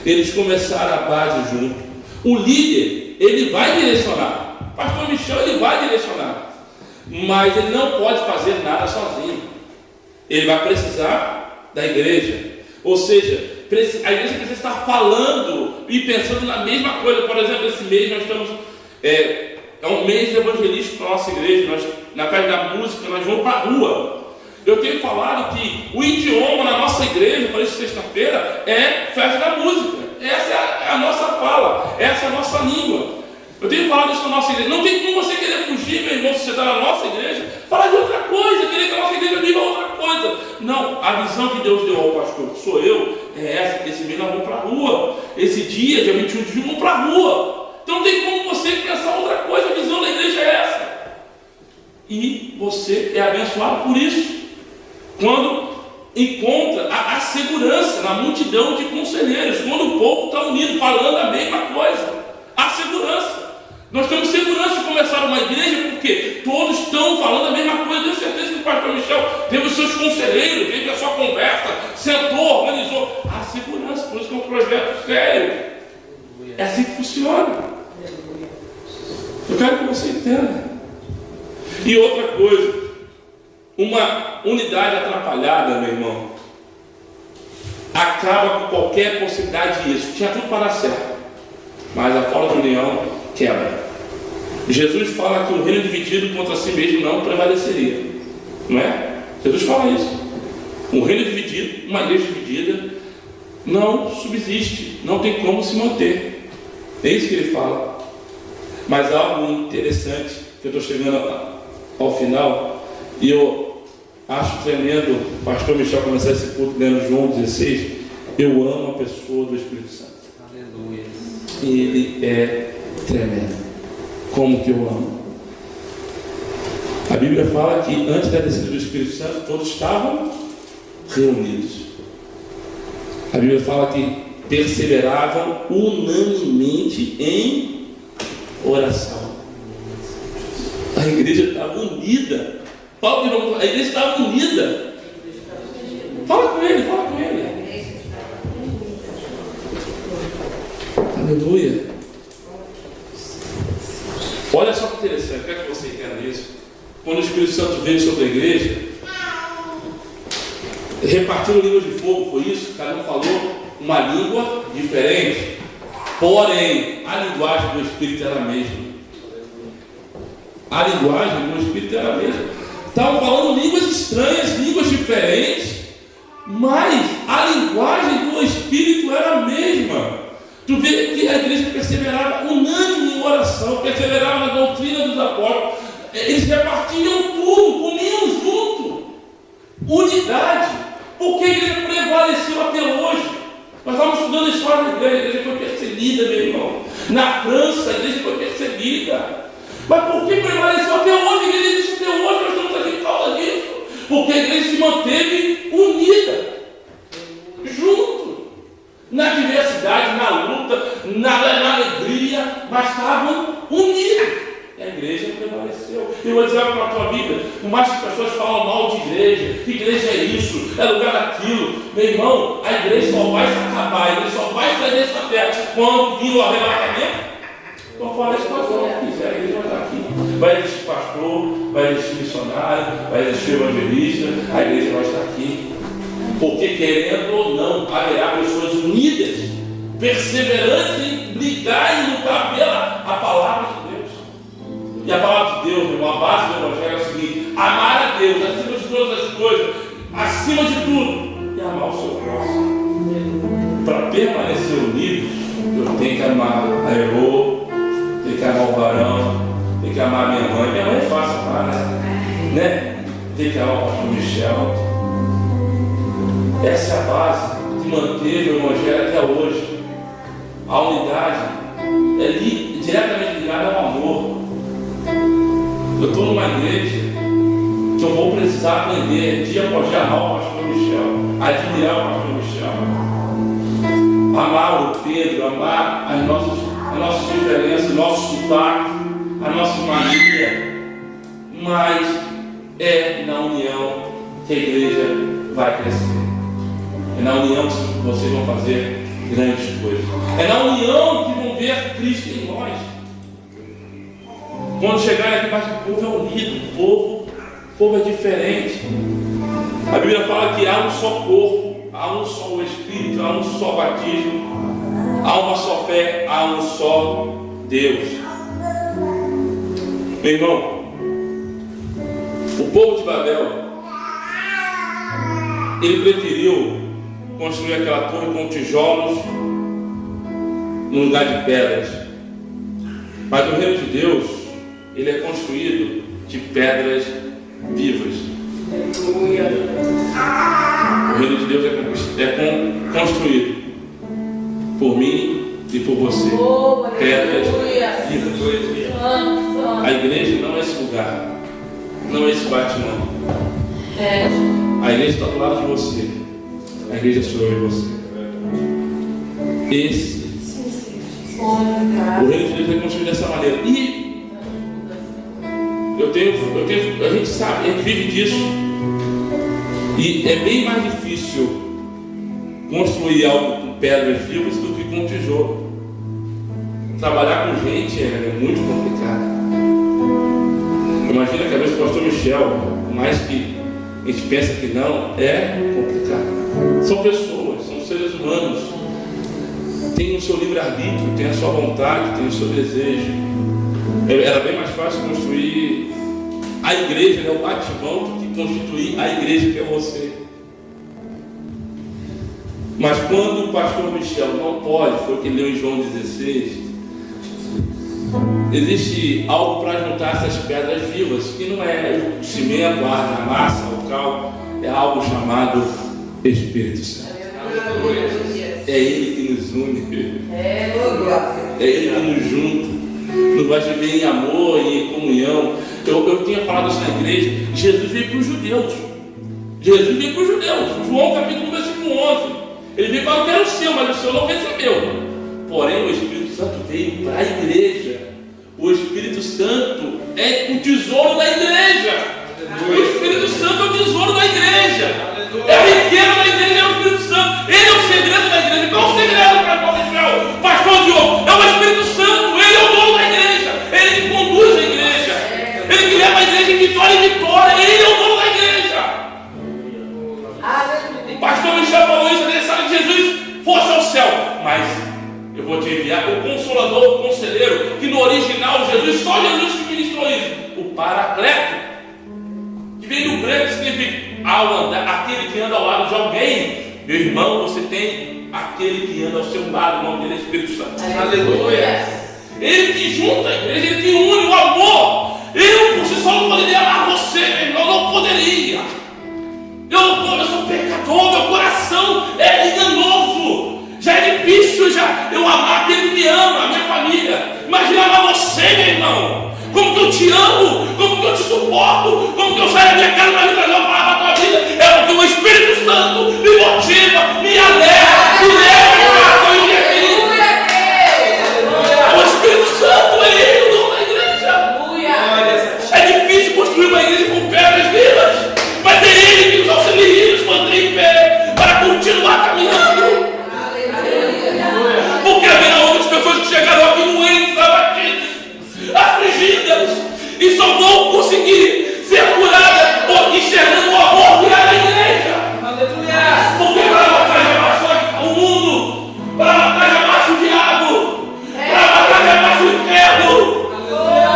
eles começaram a base junto. O líder, ele vai direcionar, pastor Michel, ele vai direcionar, mas ele não pode fazer nada sozinho, ele vai precisar da igreja, ou seja, a igreja precisa estar falando e pensando na mesma coisa. Por exemplo, esse mês nós estamos, é um mês evangelístico para a nossa igreja. Nós, na festa da música, nós vamos para a rua. Eu tenho falado que o idioma na nossa igreja, para isso sexta-feira, é festa da música. Essa é a nossa fala, essa é a nossa língua. Eu tenho falado isso na nossa igreja. Não tem como você querer fugir, meu irmão, se você está na nossa igreja, falar de outra coisa, querer que a nossa igreja viva outra coisa. Não, a visão que Deus deu ao pastor, que sou eu, é essa, que esse mês nós vamos para a rua. Esse dia 21 de junho, vamos para a rua. Então não tem como você pensar outra coisa, a visão da igreja é essa. E você é abençoado por isso. Quando encontra a segurança na multidão de conselheiros, quando o povo está unido, falando a mesma coisa. A segurança. Nós temos segurança de começar uma igreja porque todos estão falando a mesma coisa. Eu tenho certeza que o pastor Michel teve os seus conselheiros, teve a sua conversa, sentou, organizou. A segurança, por isso que é um projeto sério. É assim que funciona. Eu quero que você entenda. E outra coisa, uma unidade atrapalhada, meu irmão, acaba com qualquer possibilidade disso. Tinha tudo para dar certo, mas a falta de união quebra. Jesus fala que um reino dividido contra si mesmo não prevaleceria, não é? Jesus fala isso. Um reino dividido, uma igreja dividida, não subsiste, não tem como se manter. É isso que ele fala. Mas algo interessante, que eu estou chegando ao final, e eu acho tremendo o pastor Michel começar esse culto lendo João 16. Eu amo a pessoa do Espírito Santo. Aleluia. Ele é tremendo. Como que eu amo. A Bíblia fala que antes da descida do Espírito Santo todos estavam reunidos. A Bíblia fala que perseveravam unanimemente em oração. A igreja estava unida. A igreja estava unida. Fala com ele, fala com ele. Aleluia. Olha só que interessante, quero que você entenda isso. Quando o Espírito Santo veio sobre a igreja, repartiram línguas de fogo, foi isso? Cada um falou uma língua diferente, porém a linguagem do Espírito era a mesma. A linguagem do Espírito era a mesma. Estavam falando línguas estranhas, línguas diferentes, mas a linguagem do Espírito era a mesma. Tu vê que a igreja perseverava unânime em oração, perseverava na doutrina dos apóstolos. Eles repartiam tudo, comiam junto. Unidade. Por que a igreja prevaleceu até hoje? Nós estávamos estudando a história da igreja. A igreja foi perseguida, meu irmão. Na França, a igreja foi perseguida. Mas por que prevaleceu até hoje? A igreja existe até hoje. Nós estamos aqui por causa disso. Porque a igreja se manteve unida, junto. Na diversidade, na luta, na alegria, mas estavam unidos. E a igreja prevaleceu. Eu vou dizer para a tua vida, por mais que as pessoas falam mal de igreja, que igreja é isso, é lugar daquilo, meu irmão, a igreja só vai se acabar, a igreja só vai sair dessa terra quando vir o arrebatamento. Então fala isso para nós, se quiser, a igreja vai estar aqui. Vai existir pastor, vai existir missionário, vai existir evangelista, a igreja vai estar aqui. Porque querendo ou não, haverá pessoas unidas, perseverantes em brigar e lutar pela a palavra de Deus. E a palavra de Deus, meu irmão, a base do Evangelho é o seguinte: amar a Deus acima de todas as coisas, acima de tudo, e amar o seu próximo. Para permanecer unidos, eu tenho que amar a Elô, tenho que amar o Barão, tenho que amar a minha mãe. Minha mãe é fácil amar, né? Tem que amar o pastor Michel. Essa é a base que manteve o Evangelho até hoje. A unidade é diretamente ligada ao amor. Eu estou numa igreja que eu vou precisar aprender dia após dia a amar o pastor Michel. admirar o pastor Michel, amar o Pedro, amar as nossas diferenças, o nosso sotaque, a nossa mania, mas é na união que a igreja vai crescer. É na união que vocês vão fazer grandes coisas. É na união que vão ver Cristo em nós. Quando chegarem aqui, mas o povo é unido, o povo é diferente. A Bíblia fala que há um só corpo, há um só Espírito, há um só batismo, há uma só fé, há um só Deus. Meu irmão, o povo de Babel, ele preferiu construir aquela torre com tijolos no lugar de pedras. Mas o reino de Deus, ele é construído de pedras vivas. O reino de Deus é construído por mim e por você. Pedras vivas. A igreja não é esse lugar, não é esse batimão. A igreja está do lado de você. A igreja sou eu e você. O reino de Deus é construído dessa maneira. E a gente sabe, a gente vive disso. E é bem mais difícil construir algo com pedras vivas do que com tijolo. Trabalhar com gente é muito complicado. Imagina que às vezes o pastor Michel, por mais que a gente pensa que não, é complicado. São pessoas, são seres humanos. Tem o seu livre-arbítrio, tem a sua vontade, tem o seu desejo. Era bem mais fácil construir a igreja, né, o batimão, do que constituir a igreja que é você. Mas quando o pastor Michel não pode, foi o que leu em João 16, existe algo para juntar essas pedras vivas, que não é o cimento, a argamassa, o cal, é algo chamado Espírito Santo. É Ele que nos une. É Ele que nos junta. Nos vai viver em amor e em comunhão. Eu tinha falado isso na igreja. Jesus veio para os judeus. Jesus veio para os judeus. João capítulo 1, versículo 11. Ele veio para o que era o seu, mas o seu não recebeu. Porém, o Espírito Santo veio para a igreja. O Espírito Santo é o tesouro da igreja. O Espírito Santo é o tesouro da igreja. É a riqueza da igreja, é o Espírito Santo. Ele é o segredo da igreja. Qual é o segredo para o Michel? Pastor Diogo, é o Espírito Santo. Ele é o dono da igreja. Ele que conduz a igreja. Ele que leva a igreja em vitória em vitória. Ele é o dono da igreja. O pastor Michel falou isso, é necessário que Jesus fosse ao céu. Mas eu vou te enviar o Consolador, o Conselheiro, que no original Jesus, só Jesus que ministrou isso. O Paracleto, que vem do grego, significa ao andar, aquele que anda ao lado de alguém. Meu irmão, você tem aquele que anda ao seu lado, o nome dele é Espírito Santo. Aleluia. Ele que junta a igreja, ele que une o amor. Eu por si só não poderia amar você, meu irmão, não poderia. Eu sou pecador, meu coração é enganoso. Já é difícil eu amar aquele que me ama, a minha família. Imagina amar você, meu irmão. Como que eu te amo, como que eu te suporto, como que eu saio da minha casa para trazer uma palavra para a tua vida. É porque o Espírito Santo me motiva, me alegra, me leva a coração e me querido. O Espírito Santo é ele, o dono da igreja. É difícil construir uma igreja com pedras vivas, mas é ele que nos auxilia e nos mantém em pé para continuar caminhando. Porque haverá outras pessoas que chegaram aqui doentes, abatidas, afligidas, e só vão conseguir ser curadas enxergando o amor que há na igreja. Porque para matar jamais o mundo, para matar jamais o diabo, para matar jamais o inferno.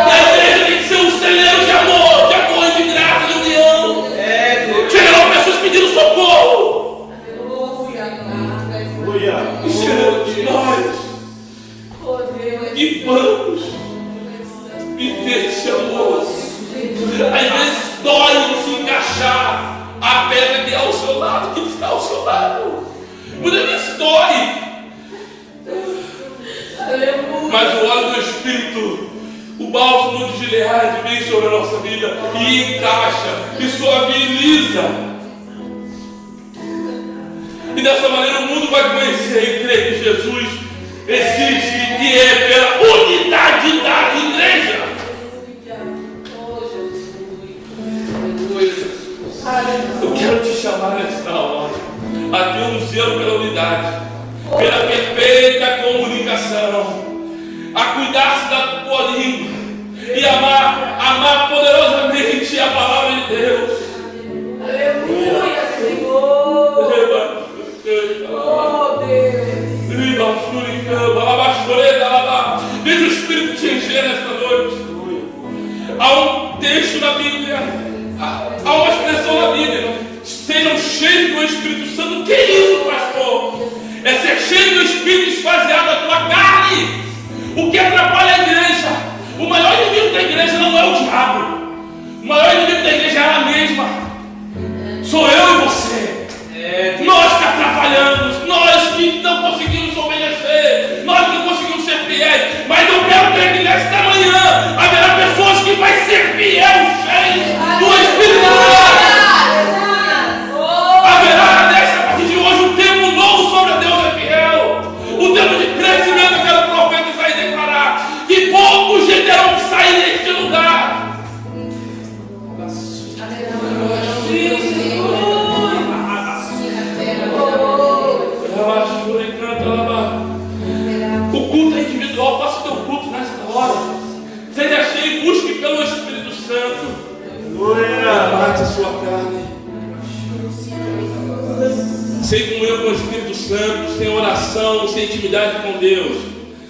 E a igreja tem que ser um celeiro de amor, de graça, de união. Chegarão pessoas pedindo socorro. E seremos nós que vamos viver esse amor. Às vezes dói se encaixar a pedra que é ao seu lado, que está ao seu lado. Muitas vezes dói. Mas o óleo do Espírito, o bálsamo de Gileade, vem sobre a nossa vida e encaixa, e suaviza. E dessa maneira o mundo vai conhecer e crer que Jesus existe e é pela unidade da igreja. Eu quero te chamar nesta hora a ter um zelo pela unidade, pela perfeita comunicação, a cuidar-se da tua língua e amar poderosamente a palavra de Deus. Aleluia, Senhor. Oh, Deus. Deixa o Espírito te encher nesta noite. Há um texto na Bíblia, há uma expressão na Bíblia: sejam cheios do Espírito Santo. Que isso, pastor? É ser cheio do Espírito e esvaziar da tua carne. O que atrapalha a igreja? O maior inimigo da igreja não é o diabo. O maior inimigo da igreja é ela mesma. Sou eu e você. Nós que atrapalhamos, nós que não conseguimos obedecer, nós que não conseguimos ser fiéis. Mas eu quero crer que nesta manhã haverá pessoas que vão ser fiéis, cheios do Espírito Santo. Haverá a partir de hoje um tempo novo sobre a Deus é fiel. O tempo de crescimento. Eu quero o profeta Isaías declarar que poucos terão que sair deste lugar. O culto é individual. Faça o teu culto nesta hora. Seja cheio e busque pelo Espírito Santo. Mate a sua carne. Sem comunhão com o Espírito Santo, sem oração, sem intimidade com Deus,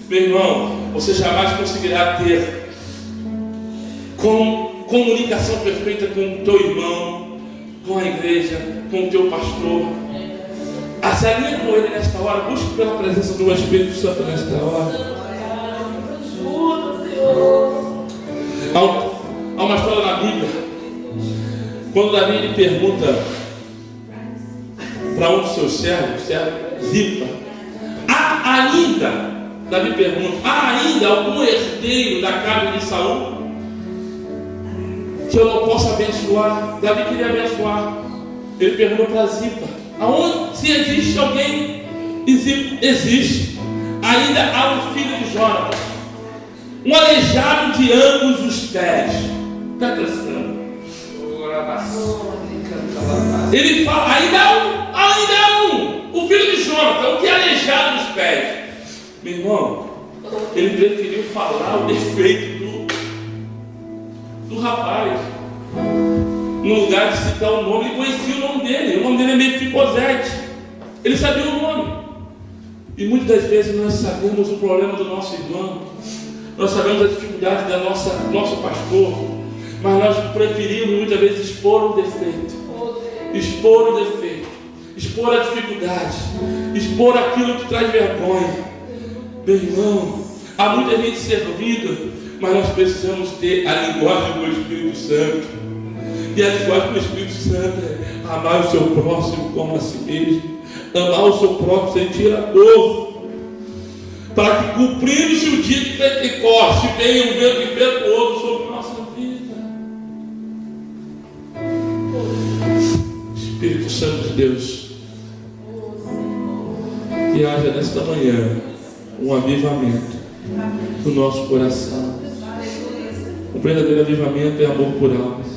meu irmão, você jamais conseguirá ter comunicação perfeita com o teu irmão, com a igreja, com o teu pastor. Se alinha com ele nesta hora, busque pela presença do Espírito Santo nesta hora. Há uma história na Bíblia, quando Davi lhe pergunta para um dos seus servos, Zipa, Davi pergunta: há ainda algum herdeiro da casa de Saul que eu não possa abençoar? Davi queria abençoar. Ele perguntou para Zipa: se existe alguém? Existe. Ainda há um filho de Jonatas, um aleijado de ambos os pés. Está atenção. Ele fala: ainda há um, o filho de Jonatas, o que é aleijado dos pés. Meu irmão, ele preferiu falar o defeito do rapaz, no lugar de citar o nome. Ele conhecia o nome dele é Mefibosete. Ele sabia o nome. E muitas das vezes nós sabemos o problema do nosso irmão, nós sabemos a dificuldade do nosso pastor, mas nós preferimos muitas vezes expor o defeito, expor a dificuldade, expor aquilo que traz vergonha. Meu irmão, há muita gente servida, mas nós precisamos ter a linguagem do Espírito Santo. E a linguagem do Espírito Santo é amar o seu próximo como a si mesmo, amar o seu próximo, sentir a dor, para que, cumprindo-se o dia de Pentecostes, venha um vento impetuoso sobre nossa vida. Espírito Santo de Deus, que haja nesta manhã um avivamento no nosso coração. O verdadeiro avivamento é amor por almas.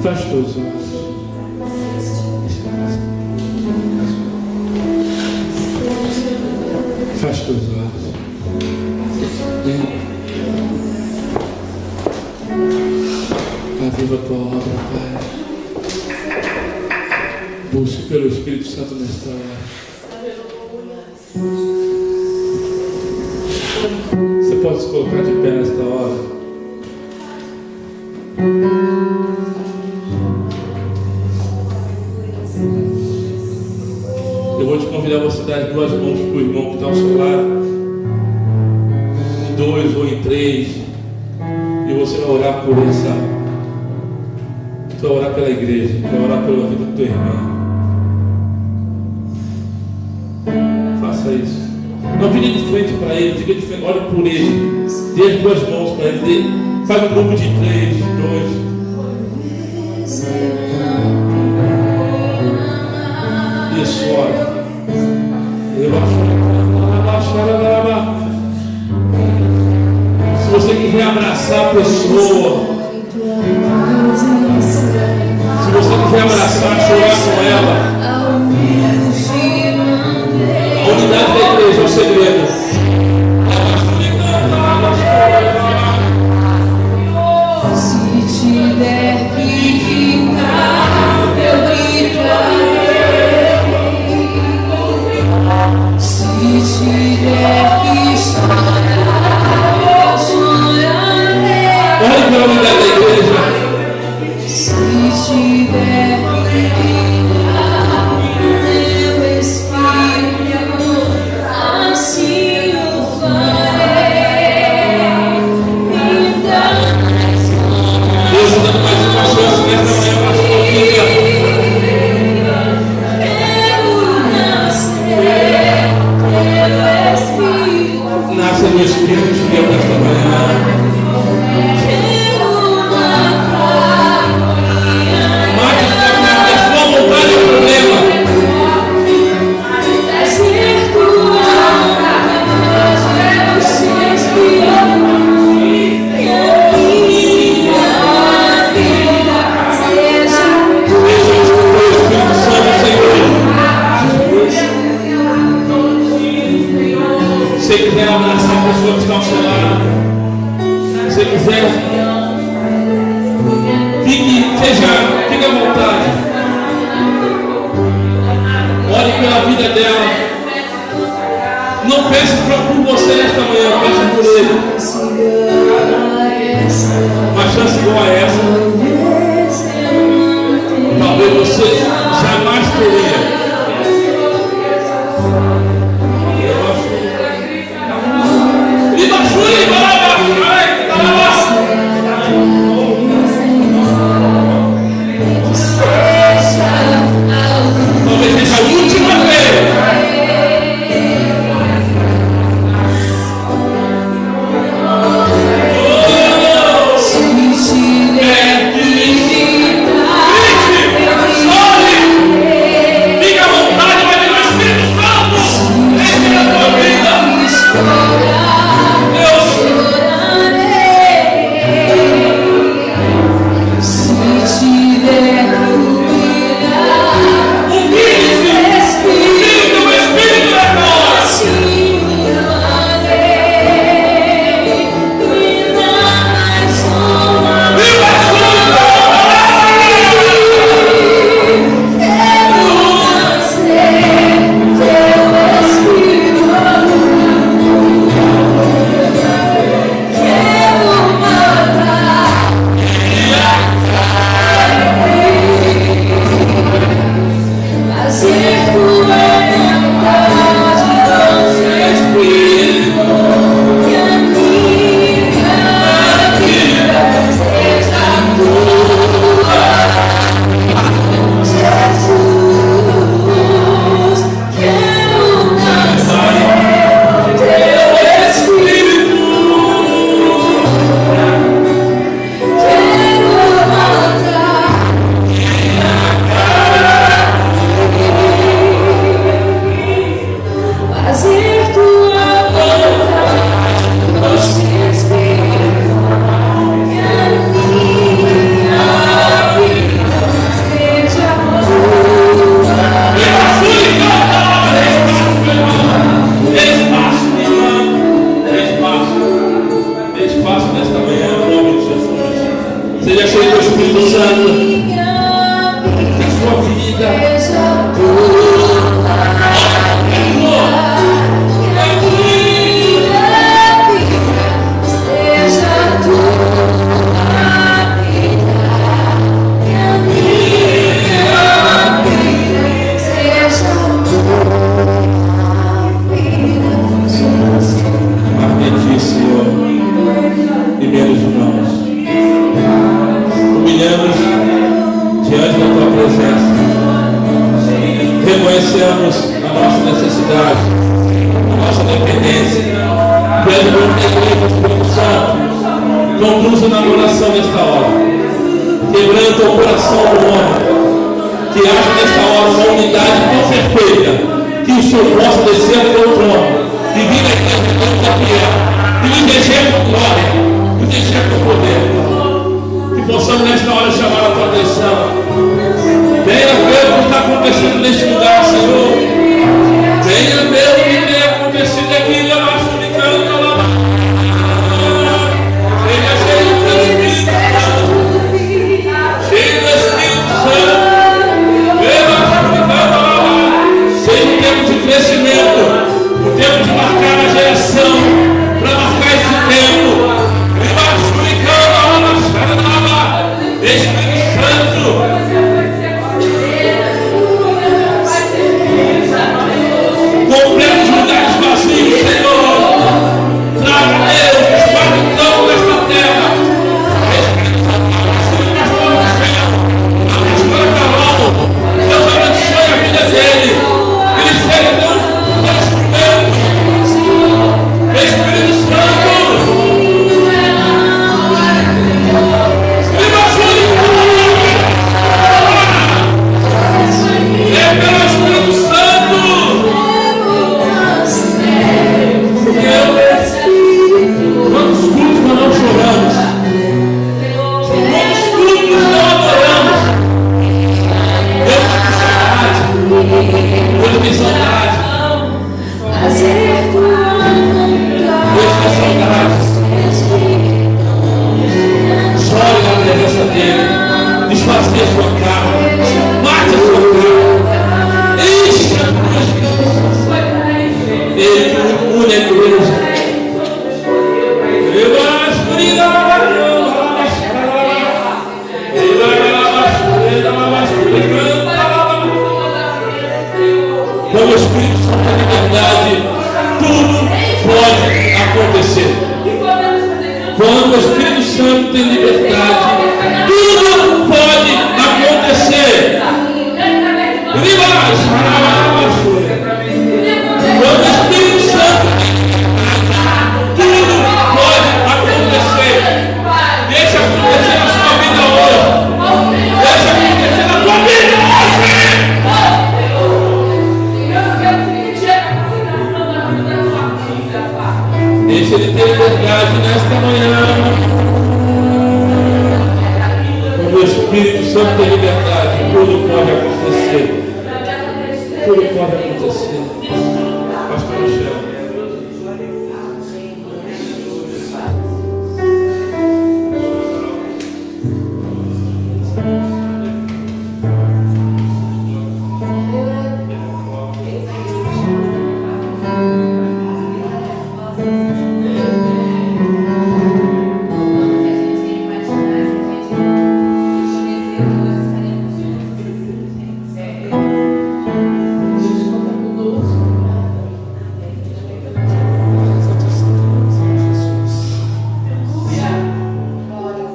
Feche teus olhos. Feche teus olhos. Aviva a tua obra, Pai. Busque pelo Espírito Santo nesta hora. Você pode se colocar de pé nesta hora. Eu vou te convidar a você dar as duas mãos para o irmão que está ao seu lado, em 2 ou em 3, e você vai orar por essa. Você vai orar pela igreja, vai orar pela vida do teu irmão. Faça isso. Não fique de frente para ele, fica de frente, olha por ele, dê as duas mãos para ele, faz um grupo de 3, de 2. abençoe. Se você quiser abraçar a pessoa, se você quiser abraçar, chorar com ela, a unidade da igreja é o segredo. Se tiver que ficar, eu gritarei. Se tiver que chorar, eu chorarei. Olha para a unidade da igreja. Se tiver que ficar, meu espírito, assim o farei. Me dá Deus está dando mais uma chance nessa manhã, pastor Kika. Nasce no Espírito de Deus nesta manhã. Mate a sua vontade é o problema. Se você quiser abraçar a pessoa que está ao seu lado, se você quiser, fique à vontade. Ore pela vida dela. Não peça por você nesta manhã, peça por ele. Uma chance igual a essa, talvez você jamais teria. Talvez seja a última vez. Fica à vontade, vai vir o Espírito Santo. Enche na tua vida. Seja cheio do Espírito Santo na sua vida. Amém, Senhor, e meus irmãos, humilhamos diante da tua presença, reconhecemos a nossa necessidade, a nossa dependência. Pedro, no nome do Espírito Santo, conduza na adoração nesta hora, quebranta o coração do homem, que haja nesta hora uma unidade tão perfeita que o Senhor possa descer até o trono e vir na igreja como que é, e nos encher com glória, nos encher com poder. Que possamos nesta hora chamar a tua atenção. Venha ver o que está acontecendo neste lugar, Senhor. Venha ver o que tem acontecido aqui, lá comunicando, lá. Venha cheio do Espírito Santo. Cheio do Espírito Santo. Venha comunicando, lá. Seja um tempo de crescimento, um tempo de marcar a geração, para marcar esse tempo. Venha comunicando, lá. Espírito Santo. Completa os lugares vazios, Senhor. Traga, Deus, os guarda-tão nesta terra. Pastor Carol, Deus abençoe a vida dele. Ele seja tão instrumento. Espírito Santo. Desfazer a sua carne, mate a sua carne, enche a cruz. Ele une a igreja. Quando o Espírito Santo tem liberdade, tudo pode acontecer. Quando o Espírito Santo tem liberdade, tudo pode acontecer. Quando o Espírito Santo tem liberdade, tudo pode acontecer. Deixa acontecer na sua vida hoje. Deixa acontecer na sua vida hoje. Deixa ele ter liberdade nesta manhã. Quando o Espírito Santo tem liberdade, tudo pode acontecer. Tudo pode acontecer. Pastor Michel.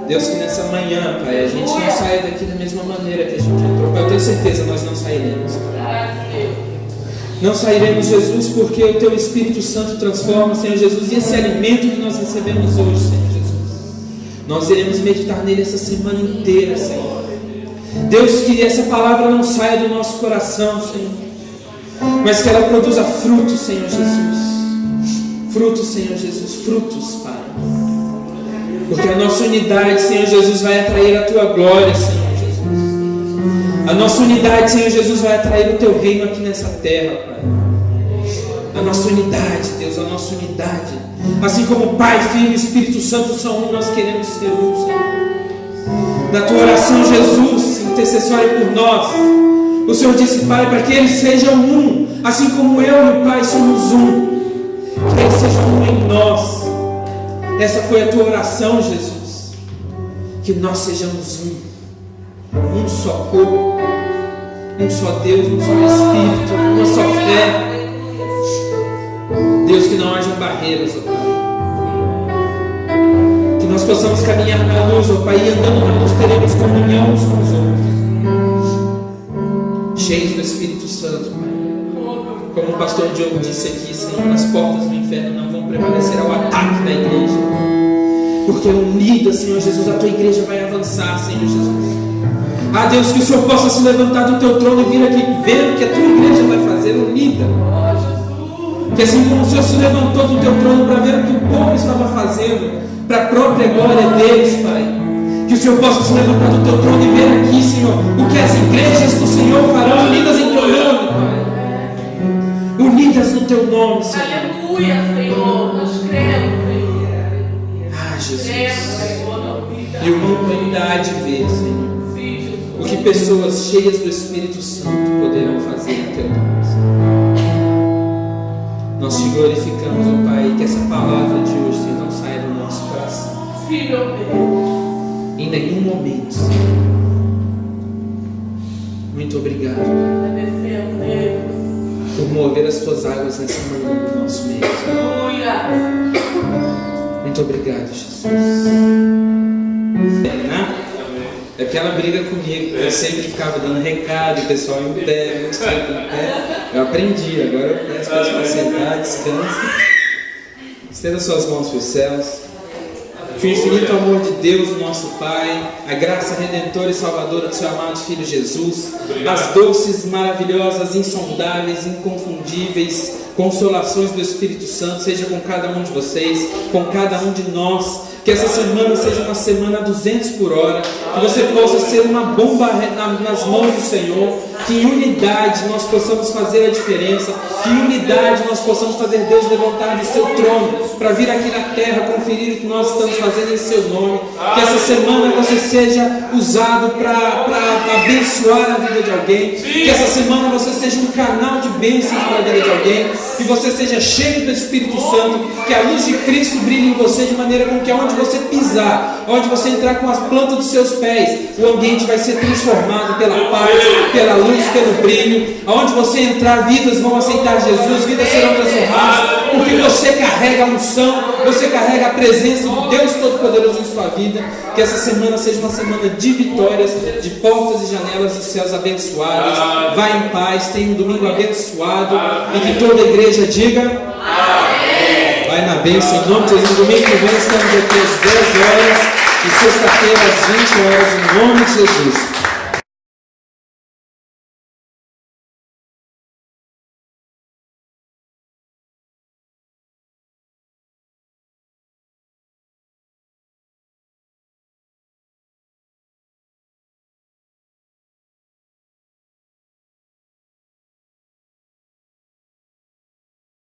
Deus, que nessa manhã, Pai, a gente não saia daqui da mesma maneira que a gente entrou. Eu tenho certeza, nós não sairemos. Não sairemos, Jesus, porque o Teu Espírito Santo transforma, Senhor Jesus, e esse alimento que nós recebemos hoje, Senhor Jesus, nós iremos meditar nele essa semana inteira, Senhor. Deus, que essa palavra não saia do nosso coração, Senhor, mas que ela produza frutos, Senhor Jesus. Frutos, Senhor Jesus, frutos, Pai. Porque a nossa unidade, Senhor Jesus, vai atrair a Tua glória, Senhor Jesus. A nossa unidade, Senhor Jesus, vai atrair o Teu reino aqui nessa terra, Pai. A nossa unidade, Deus, a nossa unidade. Assim como o Pai, Filho e Espírito Santo são um, nós queremos ser um, Senhor. Na Tua oração, Jesus, intercessória por nós, o Senhor disse, Pai, para que eles sejam um, assim como eu e o Pai somos um. Que eles sejam um em nós. Essa foi a Tua oração, Jesus. Que nós sejamos um só corpo, um só Deus, um só Espírito, uma só fé. Deus, que não hajam barreiras, ó Pai. Que nós possamos caminhar na luz, ó Pai, e andando na luz teremos comunhão uns com os outros, cheios do Espírito Santo, Pai. Como o pastor Diogo disse aqui, Senhor, as portas do inferno não vão prevalecer ao ataque da igreja. Porque unida, Senhor Jesus, a Tua igreja vai avançar, Senhor Jesus. Ah, Deus, que o Senhor possa se levantar do teu trono e vir aqui ver o que a tua igreja vai fazer unida. Que assim como o Senhor se levantou do teu trono para ver o que o povo estava fazendo, para a própria glória deles, Pai. Que o Senhor possa se levantar do teu trono e ver aqui, Senhor, o que as igrejas do Senhor farão unidas em teu nome, Pai. Unidas no teu nome, Senhor. Aleluia, Senhor. Nós cremos, Senhor. Ah, Jesus. Cremos, Senhor. E o mundo ainda há de ver, Senhor, o que pessoas cheias do Espírito Santo poderão fazer em teu nome, Senhor. Nós te glorificamos, ó Pai, que essa palavra de hoje, Senhor, não saia do nosso coração. Em nenhum momento, Senhor. Muito obrigado, Pai, por mover as tuas águas nessa manhã no nosso meio, Senhor. Muito obrigado, Jesus. É porque ela briga comigo, eu sempre ficava dando recado, o pessoal em pé, muito tempo em pé. Eu aprendi, agora eu peço para para sentar, descansa. Estenda suas mãos para os céus. Que o infinito amor de Deus, nosso Pai, a graça redentora e salvadora do seu amado Filho Jesus, as doces, maravilhosas, insondáveis, inconfundíveis consolações do Espírito Santo seja com cada um de vocês, com cada um de nós. Que essa semana seja uma semana a 200 por hora, que você possa ser uma bomba nas mãos do Senhor, que em unidade nós possamos fazer a diferença, que em unidade nós possamos fazer Deus levantar de seu trono, para vir aqui na terra conferir o que nós estamos fazendo em seu nome. Que essa semana você seja usado para abençoar a vida de alguém, que essa semana você seja um canal de bênçãos para a vida de alguém, que você seja cheio do Espírito Santo, que a luz de Cristo brilhe em você de maneira com que aonde você pisar, onde você entrar com as plantas dos seus pés, o ambiente vai ser transformado pela paz, pela luz, pelo brilho. Aonde você entrar, vidas vão aceitar Jesus, vidas serão transformadas, porque você carrega a unção, você carrega a presença de Deus Todo-Poderoso em sua vida. Que essa semana seja uma semana de vitórias, de portas e janelas dos céus abençoadas. Vá em paz, tenha um domingo abençoado, e que toda a igreja diga amém. Vai na bênção, em nome de Jesus. Domingo que vem estamos aqui às 10 horas e sexta-feira às 20 horas, em nome de Jesus.